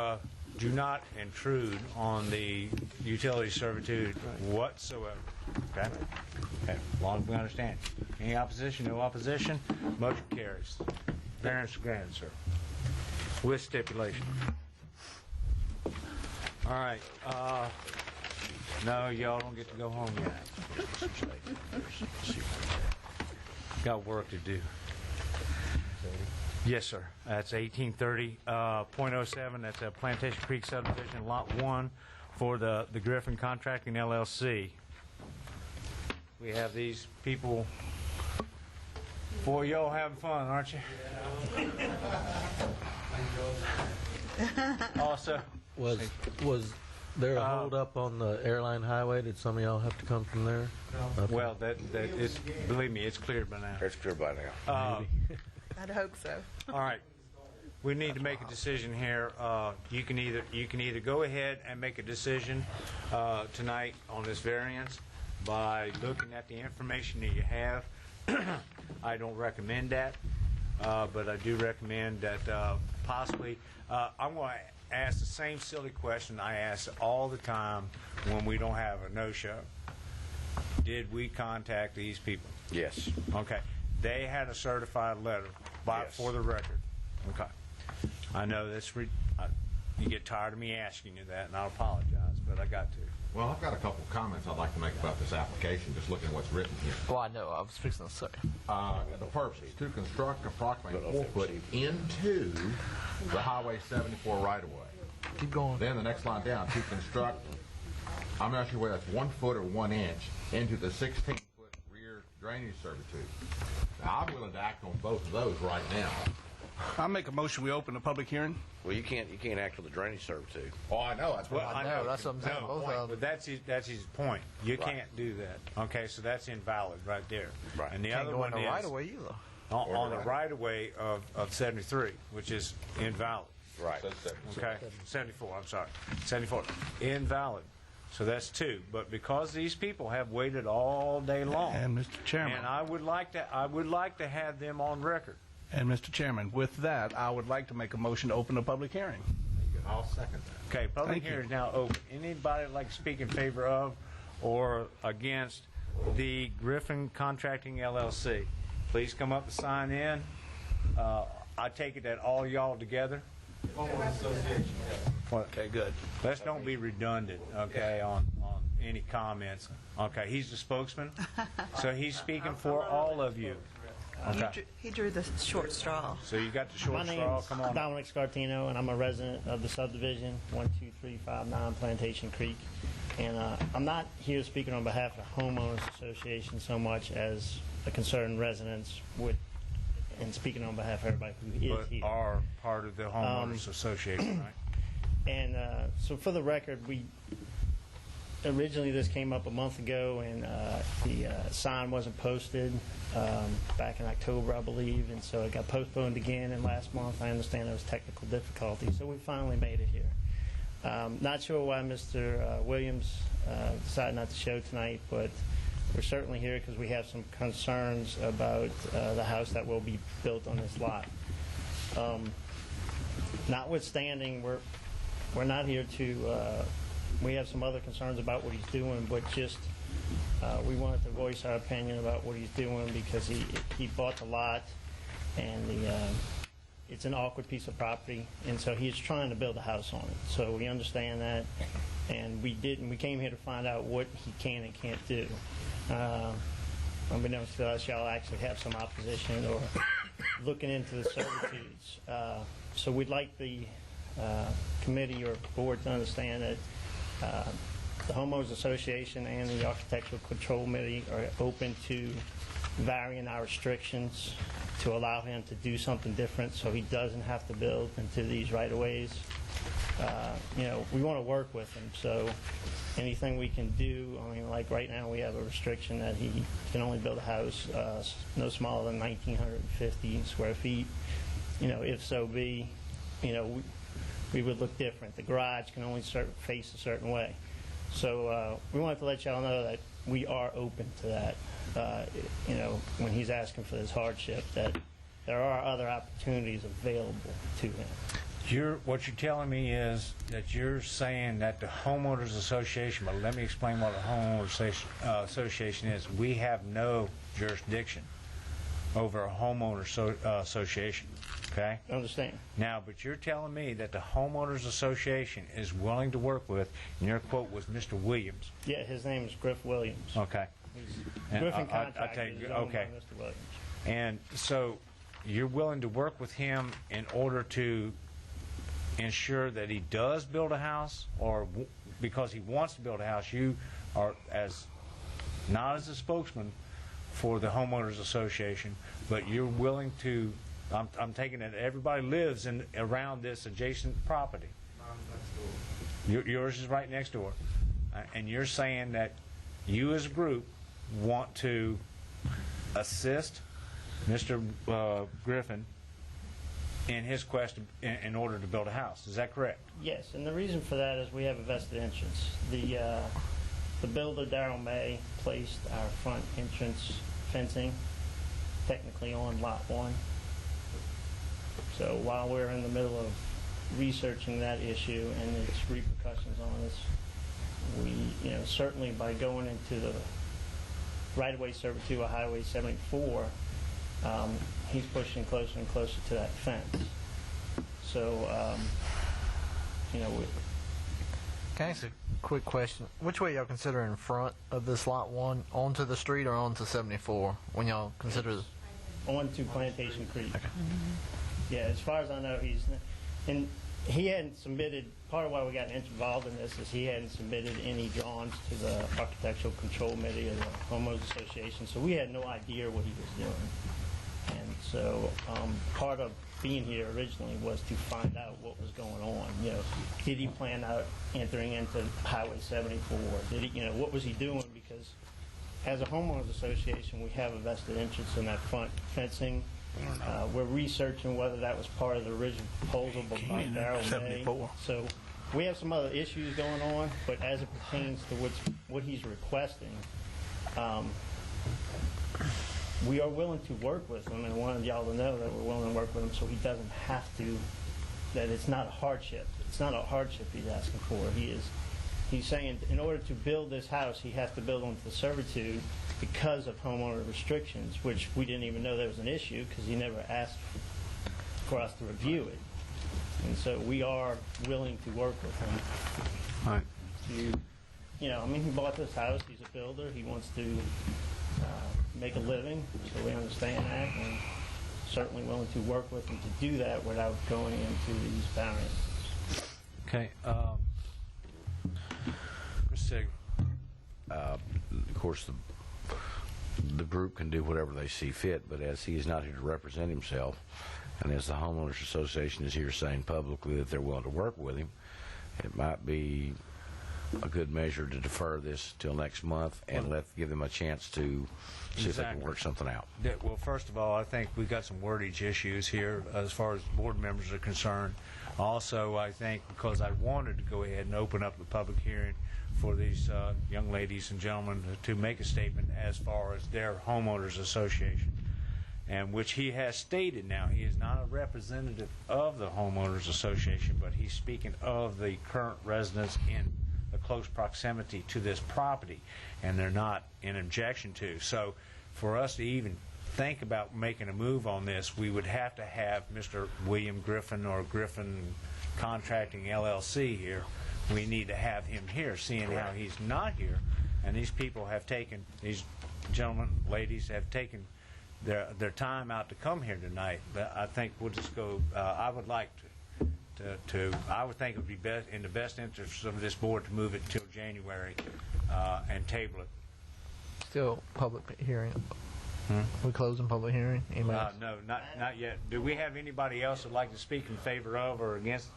do not intrude on the utility servitude whatsoever. Okay? Okay, as long as we understand. Any opposition? No opposition? Motion carries. Variance granted, sir. With stipulation. All right. No, y'all don't get to go home yet. Got work to do. Yes, sir. That's 1830.07. That's a Plantation Creek subdivision, Lot 1, for the Griffin Contracting LLC. We have these people. Boy, y'all having fun, aren't you? Also, Was there a hold up on the airline highway? Did some of y'all have to come from there? Okay. well, that it's, believe me, it's cleared by now. It's clear by now. I'd hope so. All right. We need to make a decision here. You can either go ahead and make a decision tonight on this variance by looking at the information that you have. I don't recommend that, but I do recommend that possibly. I'm going to ask the same silly question I ask all the time when we don't have a no-show. Did we contact these people? Yes. Okay. They had a certified letter for the record. Okay. I know this. You get tired of me asking you that, and I apologize, but I got to. Well, I've got a couple of comments I'd like to make about this application, just looking at what's written here. well, I know. I was fixing to say. The purpose is to construct approximately 4 foot into the Highway 74 right-of-way. Keep going. Then the next line down, to construct, I'm not sure whether that's 1 foot or 1 inch, into the 16-foot rear drainage servitude. Now, I'm willing to act on both of those right now. I'll make a motion, we open the public hearing. Well, you can't act with the drainage servitude. Oh, I know. That's what I know. That's what I'm saying. Both of them. But that's his point. You can't do that. Okay, so that's invalid right there. Right. And the Can't other go one in the is right of way either. on the right of way of 73, which is invalid. Right. Okay, 74. I'm sorry, 74. Invalid. So that's 2. But because these people have waited all day long, And Mr. Chairman. and I would like to have them on record. And Mr. Chairman, with that, I would like to make a motion to open the public hearing. I'll second that. Okay, public Thank you. hearing is now open. Anybody like to speak in favor of or against the Griffin Contracting LLC? Please come up and sign in. I take it that all y'all together? Okay, good. Let's don't be redundant, okay, on any comments. Okay, he's the spokesman, so he's speaking for all of you. Okay, He drew the short straw. so you got the short My straw. name's Come on. Dominic Scartino, and I'm a resident of the subdivision 12359 Plantation Creek. And I'm not here speaking on behalf of the homeowners association so much as a concerned residents would, and speaking on behalf of everybody who is But here. are part of the homeowners association, right? And so for the record, originally this came up a month ago, and the sign wasn't posted back in October, I believe, and so it got postponed again. And last month, I understand there was technical difficulty, so we finally made it here. Not sure why Mr. Williams decided not to show tonight, but we're certainly here because we have some concerns about the house that will be built on this lot. Notwithstanding, we're not here to. We have some other concerns about what he's doing, but just we wanted to voice our opinion about what he's doing because he bought the lot, and it's an awkward piece of property, and so he's trying to build a house on it. So we understand that, and we came here to find out what he can and can't do. Unbeknownst to us, y'all actually have some opposition or looking into the servitudes. So we'd like the committee or board to understand that the homeowners association and the architectural control committee are open to varying our restrictions to allow him to do something different so he doesn't have to build into these right-of-ways. We want to work with him, so anything we can do, I mean, like right now we have a restriction that he can only build a house no smaller than 1,950 square feet. If so be, we would look different. The garage can only face a certain way. So we wanted to let y'all know that we are open to that. When he's asking for this hardship, that there are other opportunities available to him. What you're telling me is that you're saying that the homeowners association, but let me explain what a homeowners association is. We have no jurisdiction over a homeowners association, okay? I understand. Now, but you're telling me that the homeowners association is willing to work with, and your quote was Mr. Williams. Yeah, his name is Griff Williams. Okay. Griffin Contractors is owned by Mr. Williams. And so you're willing to work with him in order to ensure that he does build a house, or because he wants to build a house, you are not as a spokesman for the homeowners association, but you're willing to, I'm taking it, everybody lives around this adjacent property. Yours is right next door. And you're saying that you as a group want to assist Mr. Griffin in his quest in order to build a house. Is that correct? Yes, and the reason for that is we have a vested interest. The builder, Darrell May, placed our front entrance fencing technically on Lot 1. So while we're in the middle of researching that issue and its repercussions on us, we, certainly by going into the right-of-way servitude of Highway 74, he's pushing closer and closer to that fence. So, Can I ask a quick question? Which way y'all consider in front of this Lot 1, onto the street or onto 74, when y'all consider this? Onto Plantation Creek. Okay. Yeah, as far as I know, he hadn't submitted, part of why we got involved in this is he hadn't submitted any drawings to the Architectural Control Committee or the Homeowners Association, so we had no idea what he was doing. And so part of being here originally was to find out what was going on. Did he plan out entering into Highway 74? Did he, what was he doing? Because as a homeowners association, we have a vested interest in that front fencing. We're researching whether that was part of the original proposal by Darrell May. So we have some other issues going on, but as it pertains to what he's requesting, we are willing to work with him, and I wanted y'all to know that we're willing to work with him so he doesn't have to, that it's not a hardship. It's not a hardship he's asking for. He's saying in order to build this house, he has to build onto the servitude because of homeowner restrictions, which we didn't even know there was an issue because he never asked for us to review it. And so we are willing to work with him. All right. He bought this house. He's a builder. He wants to make a living, so we understand that, and certainly willing to work with him to do that without going into these boundaries. Okay. Mr. Of course, the group can do whatever they see fit, but as he is not here to represent himself, and as the homeowners association is here saying publicly that they're willing to work with him, it might be a good measure to defer this till next month and give them a chance to see if they can work something out. Well, first of all, I think we've got some wordage issues here as far as board members are concerned. Also, I think because I wanted to go ahead and open up the public hearing for these young ladies and gentlemen to make a statement as far as their homeowners association, and which he has stated now. He is not a representative of the homeowners association, but he's speaking of the current residents in a close proximity to this property, and they're not in objection to. So for us to even think about making a move on this, we would have to have Mr. William Griffin or Griffin Contracting LLC here. We need to have him here, seeing how he's not here, and these people have taken, these gentlemen, ladies have taken their time out to come here tonight. But I think we'll just go, I would like I would think it would be in the best interest of this board to move it till January and table it. Still public hearing. We closing public hearing? Anybody else? No, not yet. Do we have anybody else that'd like to speak in favor of or against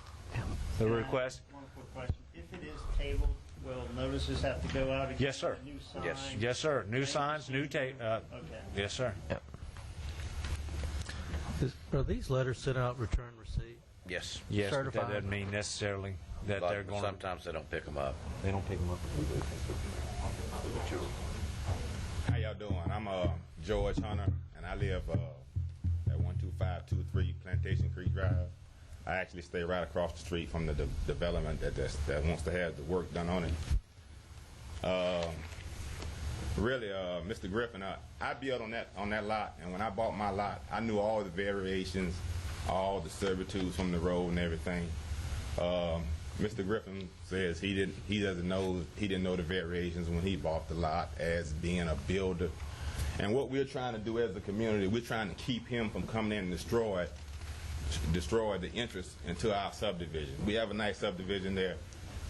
the request? One quick question. If it is tabled, will notices have to go out again? Yes, sir. New signs? Yes, sir. New signs, new tape. Okay. Yes, sir. Yep. Are these letters sent out return receipt? Yes. Yes, but that Certified. doesn't mean necessarily that But they're going to... sometimes they don't pick them up. They don't pick them up. How y'all doing? I'm George Hunter, and I live at 12523 Plantation Creek Drive. I actually stay right across the street from the development that wants to have the work done on it. Really, Mr. Griffin, I built on that lot, and when I bought my lot, I knew all the variations, all the servitudes from the road and everything. Mr. Griffin says he didn't know the variations when he bought the lot as being a builder. And what we're trying to do as a community, we're trying to keep him from coming in and destroy the interest into our subdivision. We have a nice subdivision there.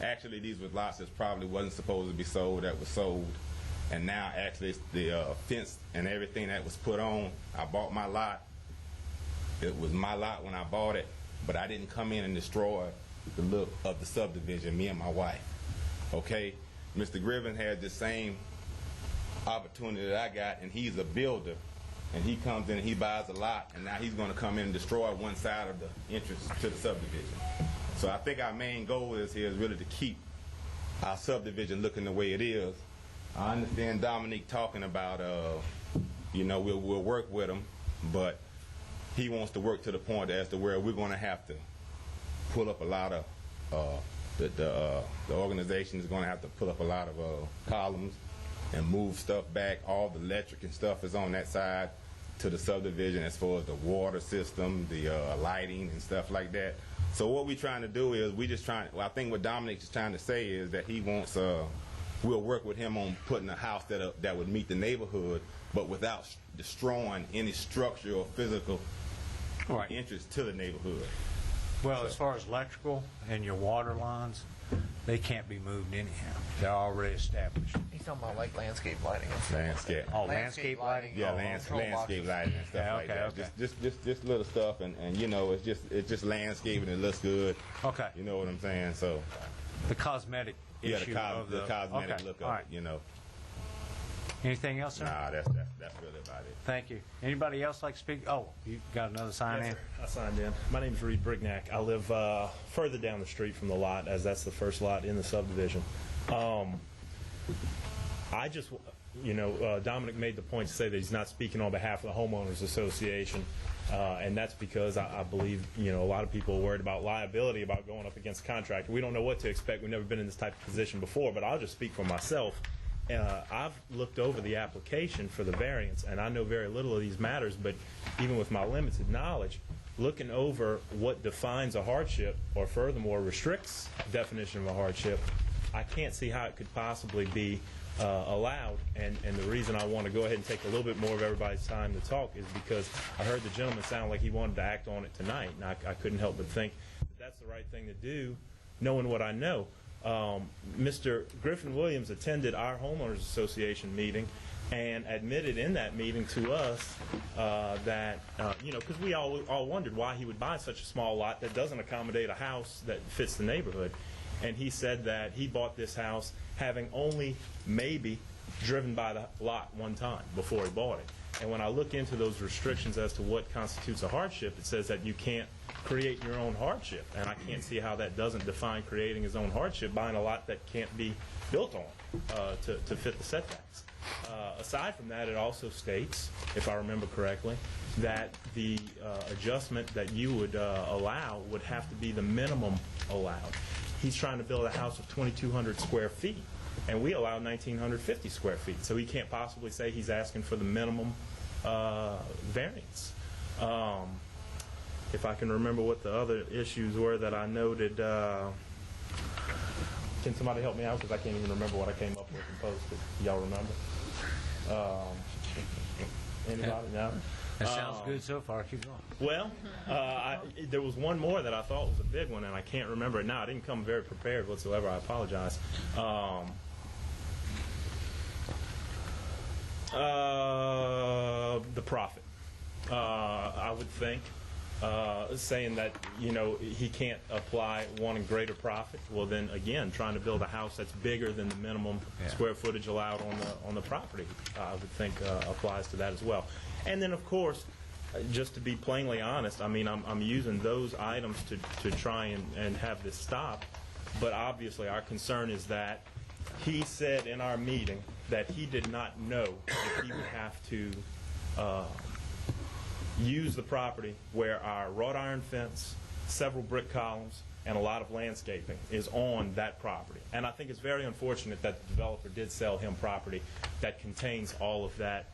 Actually, these were lots that probably wasn't supposed to be sold that was sold. And now actually the fence and everything that was put on, I bought my lot. It was my lot when I bought it, but I didn't come in and destroy the look of the subdivision, me and my wife. Okay? Mr. Griffin had the same opportunity that I got, and he's a builder. And he comes in and he buys a lot, and now he's going to come in and destroy one side of the entrance to the subdivision. So I think our main goal is really to keep our subdivision looking the way it is. I understand Dominique talking about, we'll work with him, but he wants to work to the point as to where we're going to have to pull up a lot of, the organization is going to have to pull up a lot of columns and move stuff back. All the electric and stuff is on that side to the subdivision as far as the water system, the lighting and stuff like that. So what we're trying to do is I think what Dominic is trying to say is that he wants, we'll work with him on putting a house that would meet the neighborhood, but without destroying any structural or physical interest to the neighborhood. Well, as far as electrical and your water lines, they can't be moved anyhow. They're already established. He's talking about like landscape lighting. Landscape. Oh, landscape lighting? Yeah, landscape lighting and stuff like that. Okay. Just little stuff, and it's just landscaping. It looks good. Okay. You know what I'm saying? So the cosmetic issue of the cosmetic look of all right. it. Anything else, sir? Nah, that's really about it. Thank you. Anybody else like to speak? Oh, you got another sign in? I signed in. My name is Reed Brignac. I live further down the street from the lot, as that's the first lot in the subdivision. I just, Dominic made the point to say that he's not speaking on behalf of the homeowners association, and that's because I believe, a lot of people are worried about liability, about going up against a contractor. We don't know what to expect. We've never been in this type of position before, but I'll just speak for myself. I've looked over the application for the variance, and I know very little of these matters, but even with my limited knowledge, looking over what defines a hardship or furthermore restricts definition of a hardship, I can't see how it could possibly be allowed. And the reason I want to go ahead and take a little bit more of everybody's time to talk is because I heard the gentleman sound like he wanted to act on it tonight, and I couldn't help but think that that's the right thing to do, knowing what I know. Mr. Griffin Williams attended our homeowners association meeting and admitted in that meeting to us that, because we all wondered why he would buy such a small lot that doesn't accommodate a house that fits the neighborhood. And he said that he bought this house having only maybe driven by the lot one time before he bought it. And when I look into those restrictions as to what constitutes a hardship, it says that you can't create your own hardship. And I can't see how that doesn't define creating his own hardship, buying a lot that can't be built on to fit the setbacks. Aside from that, it also states, if I remember correctly, that the adjustment that you would allow would have to be the minimum allowed. He's trying to build a house of 2,200 square feet, and we allow 1,950 square feet. So he can't possibly say he's asking for the minimum variance. If I can remember what the other issues were that I noted, can somebody help me out? Because I can't even remember what I came up with and posted. Y'all remember? Anybody? No? That sounds good so far. Keep going. Well, there was one more that I thought was a big one, and I can't remember it now. I didn't come very prepared whatsoever. I apologize. The profit. I would think saying that he can't apply wanting greater profit. Well, then again, trying to build a house that's bigger than the minimum square footage allowed on the property, I would think applies to that as well. And then, of course, just to be plainly honest, I mean, I'm using those items to try and have this stop. But obviously, our concern is that he said in our meeting that he did not know if he would have to use the property where our wrought iron fence, several brick columns, and a lot of landscaping is on that property. And I think it's very unfortunate that the developer did sell him property that contains all of that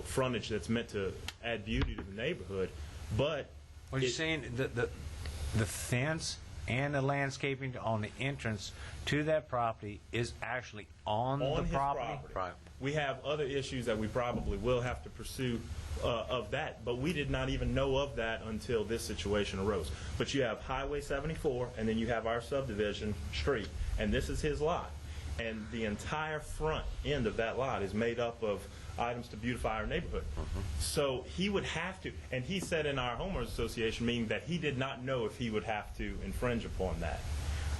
frontage that's meant to add beauty to the neighborhood. But what you're saying, the fence and the landscaping on the entrance to that property is actually on the property? Right. We have other issues that we probably will have to pursue of that, but we did not even know of that until this situation arose. But you have Highway 74, and then you have our subdivision street, and this is his lot. And the entire front end of that lot is made up of items to beautify our neighborhood. So he would have to, and he said in our homeowners association meeting that he did not know if he would have to infringe upon that.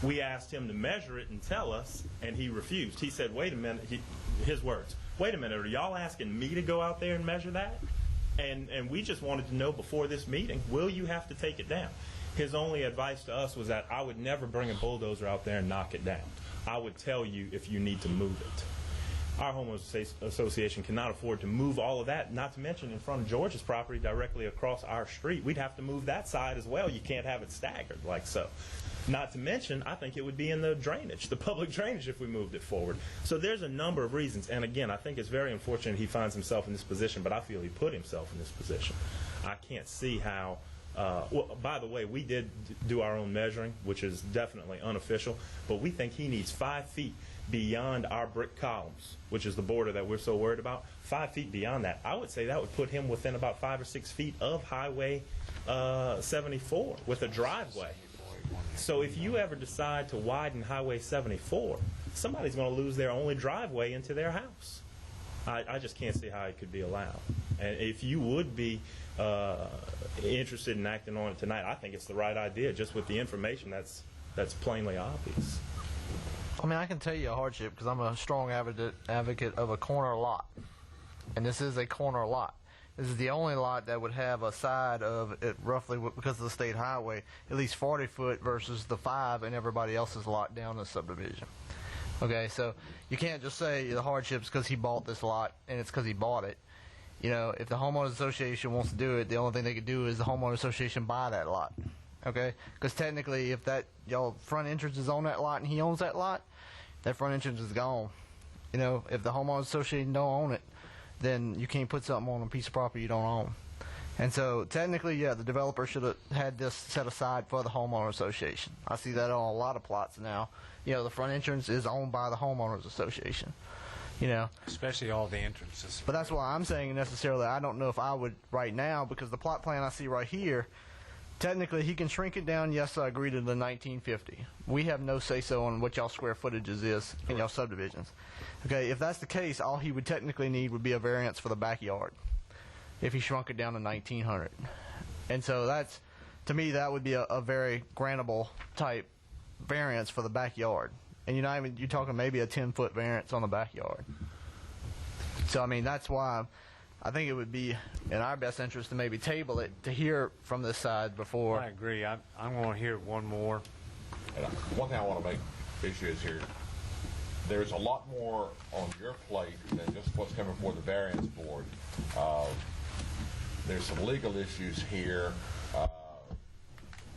We asked him to measure it and tell us, and he refused. He said, wait a minute, his words, wait a minute, are y'all asking me to go out there and measure that? And we just wanted to know before this meeting, will you have to take it down? His only advice to us was that I would never bring a bulldozer out there and knock it down. I would tell you if you need to move it. Our homeowners association cannot afford to move all of that, not to mention in front of George's property directly across our street. We'd have to move that side as well. You can't have it staggered like so. Not to mention, I think it would be in the drainage, the public drainage, if we moved it forward. So there's a number of reasons. And again, I think it's very unfortunate he finds himself in this position, but I feel he put himself in this position. I can't see how... well, by the way, we did do our own measuring, which is definitely unofficial, but we think he needs 5 feet beyond our brick columns, which is the border that we're so worried about. 5 feet beyond that. I would say that would put him within about 5 or 6 feet of Highway 74 with a driveway. So if you ever decide to widen Highway 74, somebody's going to lose their only driveway into their house. I just can't see how it could be allowed. And if you would be interested in acting on it tonight, I think it's the right idea, just with the information that's plainly obvious. I mean, I can tell you a hardship because I'm a strong advocate of a corner lot. And this is a corner lot. This is the only lot that would have a side of it roughly, because of the state highway, at least 40 foot versus the 5 in everybody else's lot down the subdivision. Okay, so you can't just say the hardship's because he bought this lot and it's because he bought it. You know, if the homeowners association wants to do it, the only thing they could do is the homeowners association buy that lot. Okay, because technically, if that y'all front entrance is on that lot and he owns that lot, that front entrance is gone. You know, if the homeowners association don't own it, then you can't put something on a piece of property you don't own. And so technically, yeah, the developer should have had this set aside for the homeowner association. I see that on a lot of plots now. You know, the front entrance is owned by the homeowners association. You know, especially all the entrances. But that's why I'm saying necessarily I don't know if I would right now, because the plot plan I see right here, technically he can shrink it down. Yes, I agree to the 1950. We have no say-so on what y'all square footages is in y'all subdivisions. Okay, if that's the case, all he would technically need would be a variance for the backyard if he shrunk it down to 1900. And so that's, to me, that would be a very grantable type variance for the backyard. And you're talking maybe a 10-foot variance on the backyard. So, I mean, that's why I think it would be in our best interest to maybe table it to hear from this side before. I agree. I'm going to hear one more. And one thing I want to make issue is here, there's a lot more on your plate than just what's coming before the variance board. There's some legal issues here.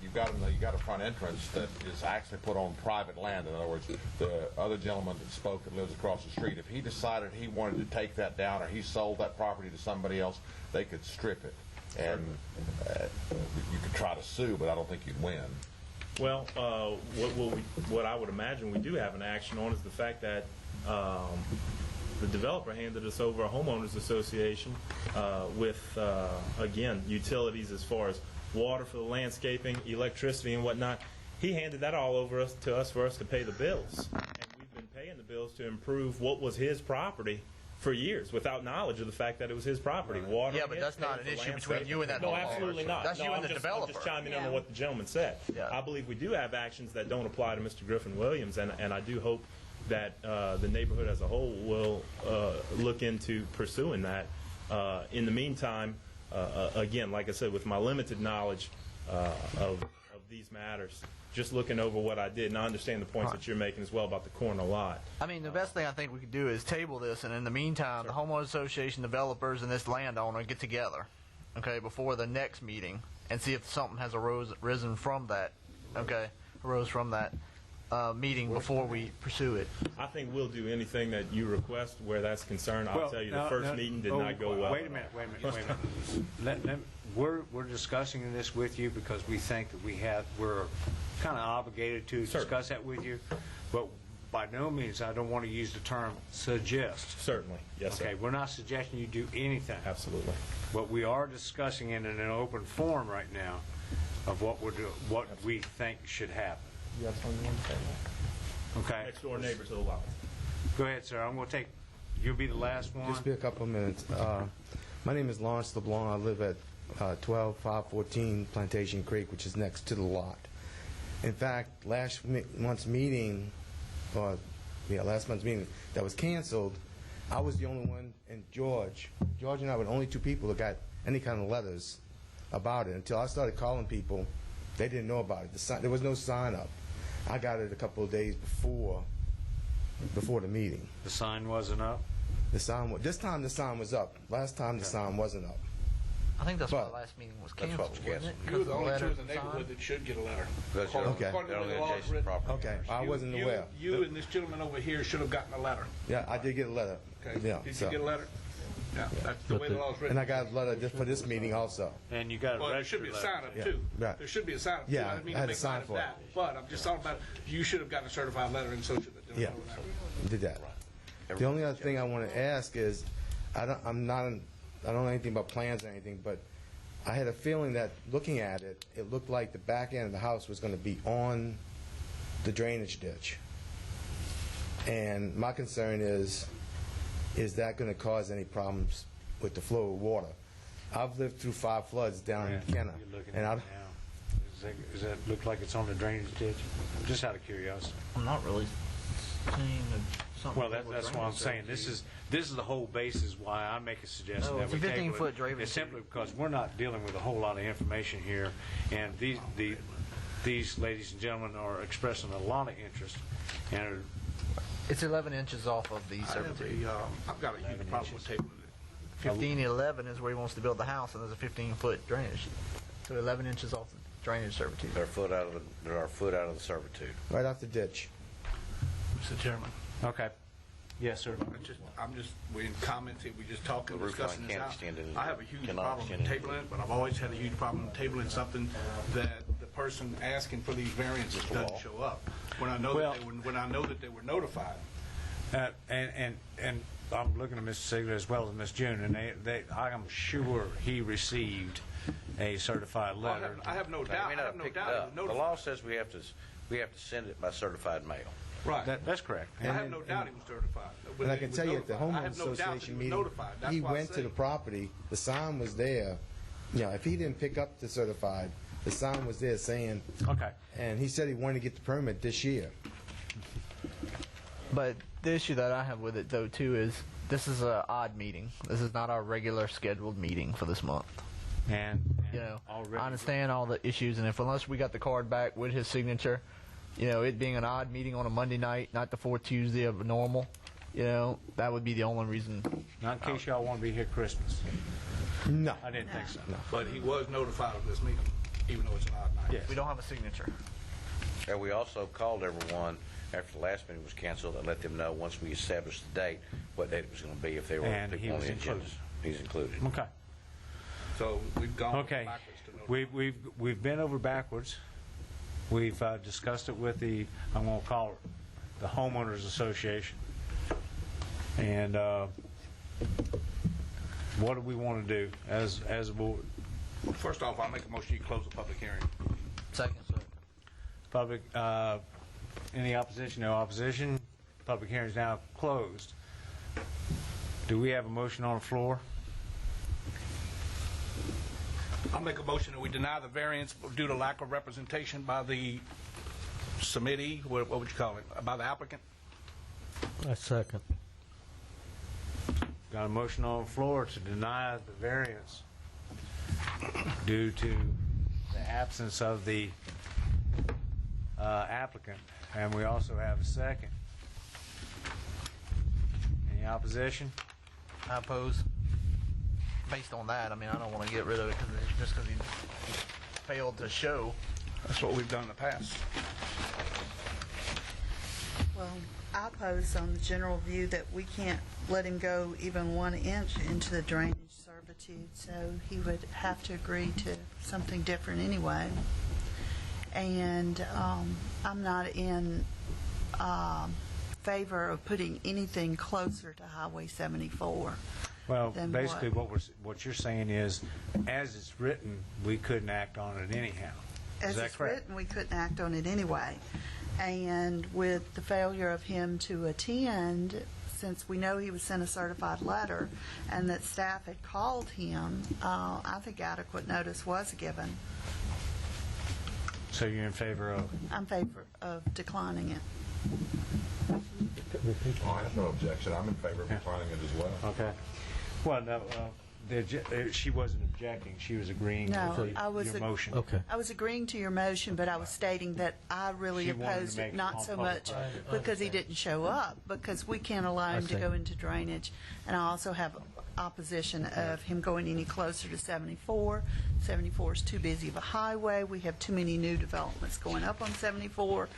You've got a front entrance that is actually put on private land. In other words, the other gentleman that spoke that lives across the street, if he decided he wanted to take that down or he sold that property to somebody else, they could strip it. And you could try to sue, but I don't think you'd win. Well, what I would imagine we do have an action on is the fact that The developer handed us over a homeowners association with, again, utilities as far as water for the landscaping, electricity and whatnot. He handed that all over to us for us to pay the bills. And we've been paying the bills to improve what was his property for years without knowledge of the fact that it was his property. Water. Yeah, but that's not an issue between you and that No, homeowner. absolutely not. That's you and the developer. I'm just chiming in on what the gentleman said. Yeah. I believe we do have actions that don't apply to Mr. Griffin Williams, and I do hope that the neighborhood as a whole will look into pursuing that. In the meantime, again, like I said, with my limited knowledge of these matters, just looking over what I did, and I understand the points that you're making as well about the corner lot. I mean, the best thing I think we could do is table this, and in the meantime, the homeowners association, developers, and this landowner get together, okay, before the next meeting, and see if something has arisen from that, okay, meeting before we pursue it. I think we'll do anything that you request where that's concerned. I'll tell you, the first meeting did not go well. Wait a minute. We're discussing this with you because we think that we're kind of obligated to discuss that with you, but by no means I don't want to use the term suggest. Certainly, yes, okay, sir. we're not suggesting you do anything. Absolutely. But we are discussing it in an open forum right now of what we think should happen. You have something you want to say? Okay. Next door neighbor to the lot. Go ahead, sir. I'm going to you'll be the last one. Just be a couple of minutes. My name is Lawrence LeBlanc. I live at 12514 Plantation Creek, which is next to the lot. In fact, last month's meeting that was canceled, I was the only one, and George and I were the only two people that got any kind of letters about it. Until I started calling people, they didn't know about it. There was no sign up. I got it a couple of days before the meeting. The sign wasn't up? This time the sign was up. Last time the sign wasn't up. I think that's why the last meeting was canceled, wasn't it? You're the only two in the neighborhood that should get a letter. Okay. According to the law it's written. Okay, I wasn't aware. You and this gentleman over here should have gotten a letter. Yeah, I did get a letter. Okay. Yeah, Did you get a letter? Yeah, that's the way the law is written. And I got a letter just for this meeting also. And you got a Well, there should be a sign up too. Right. There should be a sign up too. Yeah, I didn't mean I had to a make sign light of for it. that. But I'm just talking about you should have gotten a certified letter, and so should the Yeah, did that. The only other thing I want to ask is, I don't know anything about plans or anything, but I had a feeling that looking at it, it looked like the back end of the house was going to be on the drainage ditch. And my concern is that going to cause any problems with the flow of water? I've lived through 5 floods down in Kenner. And Does that look like it's on the drainage ditch? Just out of curiosity. I'm not really seeing something. Well, that's what I'm saying. This is the whole basis why I make a suggestion that it's we a table 15-foot it. drainage. It's simply because we're not dealing with a whole lot of information here, and these ladies and gentlemen are expressing a lot of interest. And it's 11 inches off of the servitude. I've got a huge problem with tabling it. 1511 is where he wants to build the house, and there's a 15-foot drainage. So 11 inches off the drainage servitude. They're a foot out of the servitude. right off the ditch. Mr. Chairman. okay. Yes, sir. We're in comments here, we just talking, The roof line discussing this can't out. extend it. I have a huge Cannot problem with extend it. tabling it, but I've always had a huge problem tabling something that the person asking for these variances doesn't show up. When I know that they were notified. And I'm looking at Mr. Sigler as well as Ms. June, and I'm sure he received a certified letter. I have no They doubt. may I not have have no picked it doubt. up. The law says we have to send it by certified mail. Right. That's correct. I have no doubt he was certified. And I can tell you at the I homeowners have no doubt that association he was meeting, notified. That's he why I went to say. the property, the sign was there. You know, if he didn't pick up the certified, the sign was there saying, okay. And he said he wanted to get the permit this year. But the issue that I have with it, though, too, is this is an odd meeting. This is not our regular scheduled meeting for this month. And you know, I understand all the issues, and unless we got the card back with his signature, you know, it being an odd meeting on a Monday night, not the fourth Tuesday of normal, you know, that would be the only reason. Not in case y'all want to be here Christmas. No. I didn't think so. No. But he was notified of this meeting, even though it's an odd night. We don't have a signature. And we also called everyone after the last meeting was canceled and let them know once we established the date what date it was going to be if they were And people he on was the included. agenda. He's included. Okay. So we've gone Okay. backwards to notify. We've been over backwards. We've discussed it with I'm going to call it the homeowners association, And what do we want to do as a board? First off, I'll make a motion to close the public hearing. Second, sir. Public, any opposition? No opposition. Public hearing is now closed. Do we have a motion on the floor? I'll make a motion that we deny the variance due to lack of representation by the submittee, what would you call it, by the applicant? I second. Got a motion on the floor to deny the variance due to the absence of the applicant. And we also have a second. Any opposition? I oppose. Based on that, I mean, I don't want to get rid of it just because he failed to show. That's what we've done in the past. Well, I oppose on the general view that we can't let him go even 1 inch into the drainage servitude, so he would have to agree to something different anyway. And I'm not in favor of putting anything closer to Highway 74. Well, Then basically what you're saying is, as it's written, we couldn't act on it anyhow. As Is that it's correct? written, we couldn't act on it anyway. And with the failure of him to attend, since we know he was sent a certified letter and that staff had called him, I think adequate notice was given. So you're in favor of? I'm in favor of declining it. Oh, I have no objection. I'm in favor of declining it as well. Okay. Well, no, she wasn't objecting. She was agreeing No, with I was your motion. Okay. I was agreeing to your motion, but I was stating that I really She wanted to opposed make it, it not on so public much record. because he didn't show up, because we can't allow him to see. go into drainage. And I also have opposition of him going any closer to 74. 74 is too busy of a highway. We have too many new developments going up on 74,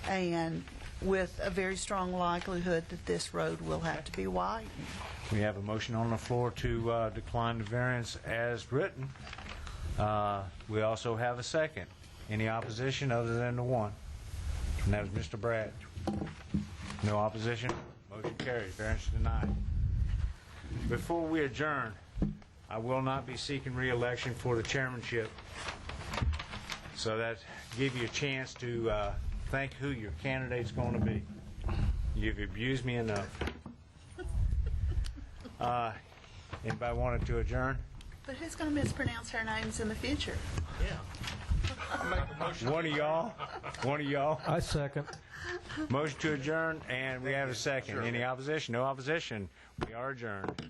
and with a very strong likelihood that this road will have to be widened. We have a motion on the floor to decline the variance as written. We also have a second. Any opposition other than the one? And that was Mr. Brad. No opposition? Motion carries. Variance denied. Before we adjourn, I will not be seeking re-election for the chairmanship. So that give you a chance to think who your candidate's going to be. You've abused me enough. Anybody wanted to adjourn? But who's going to mispronounce her names in the future? One of y'all? One of y'all? I second. Motion to adjourn, and we have a second. Any opposition? No opposition. We are adjourned.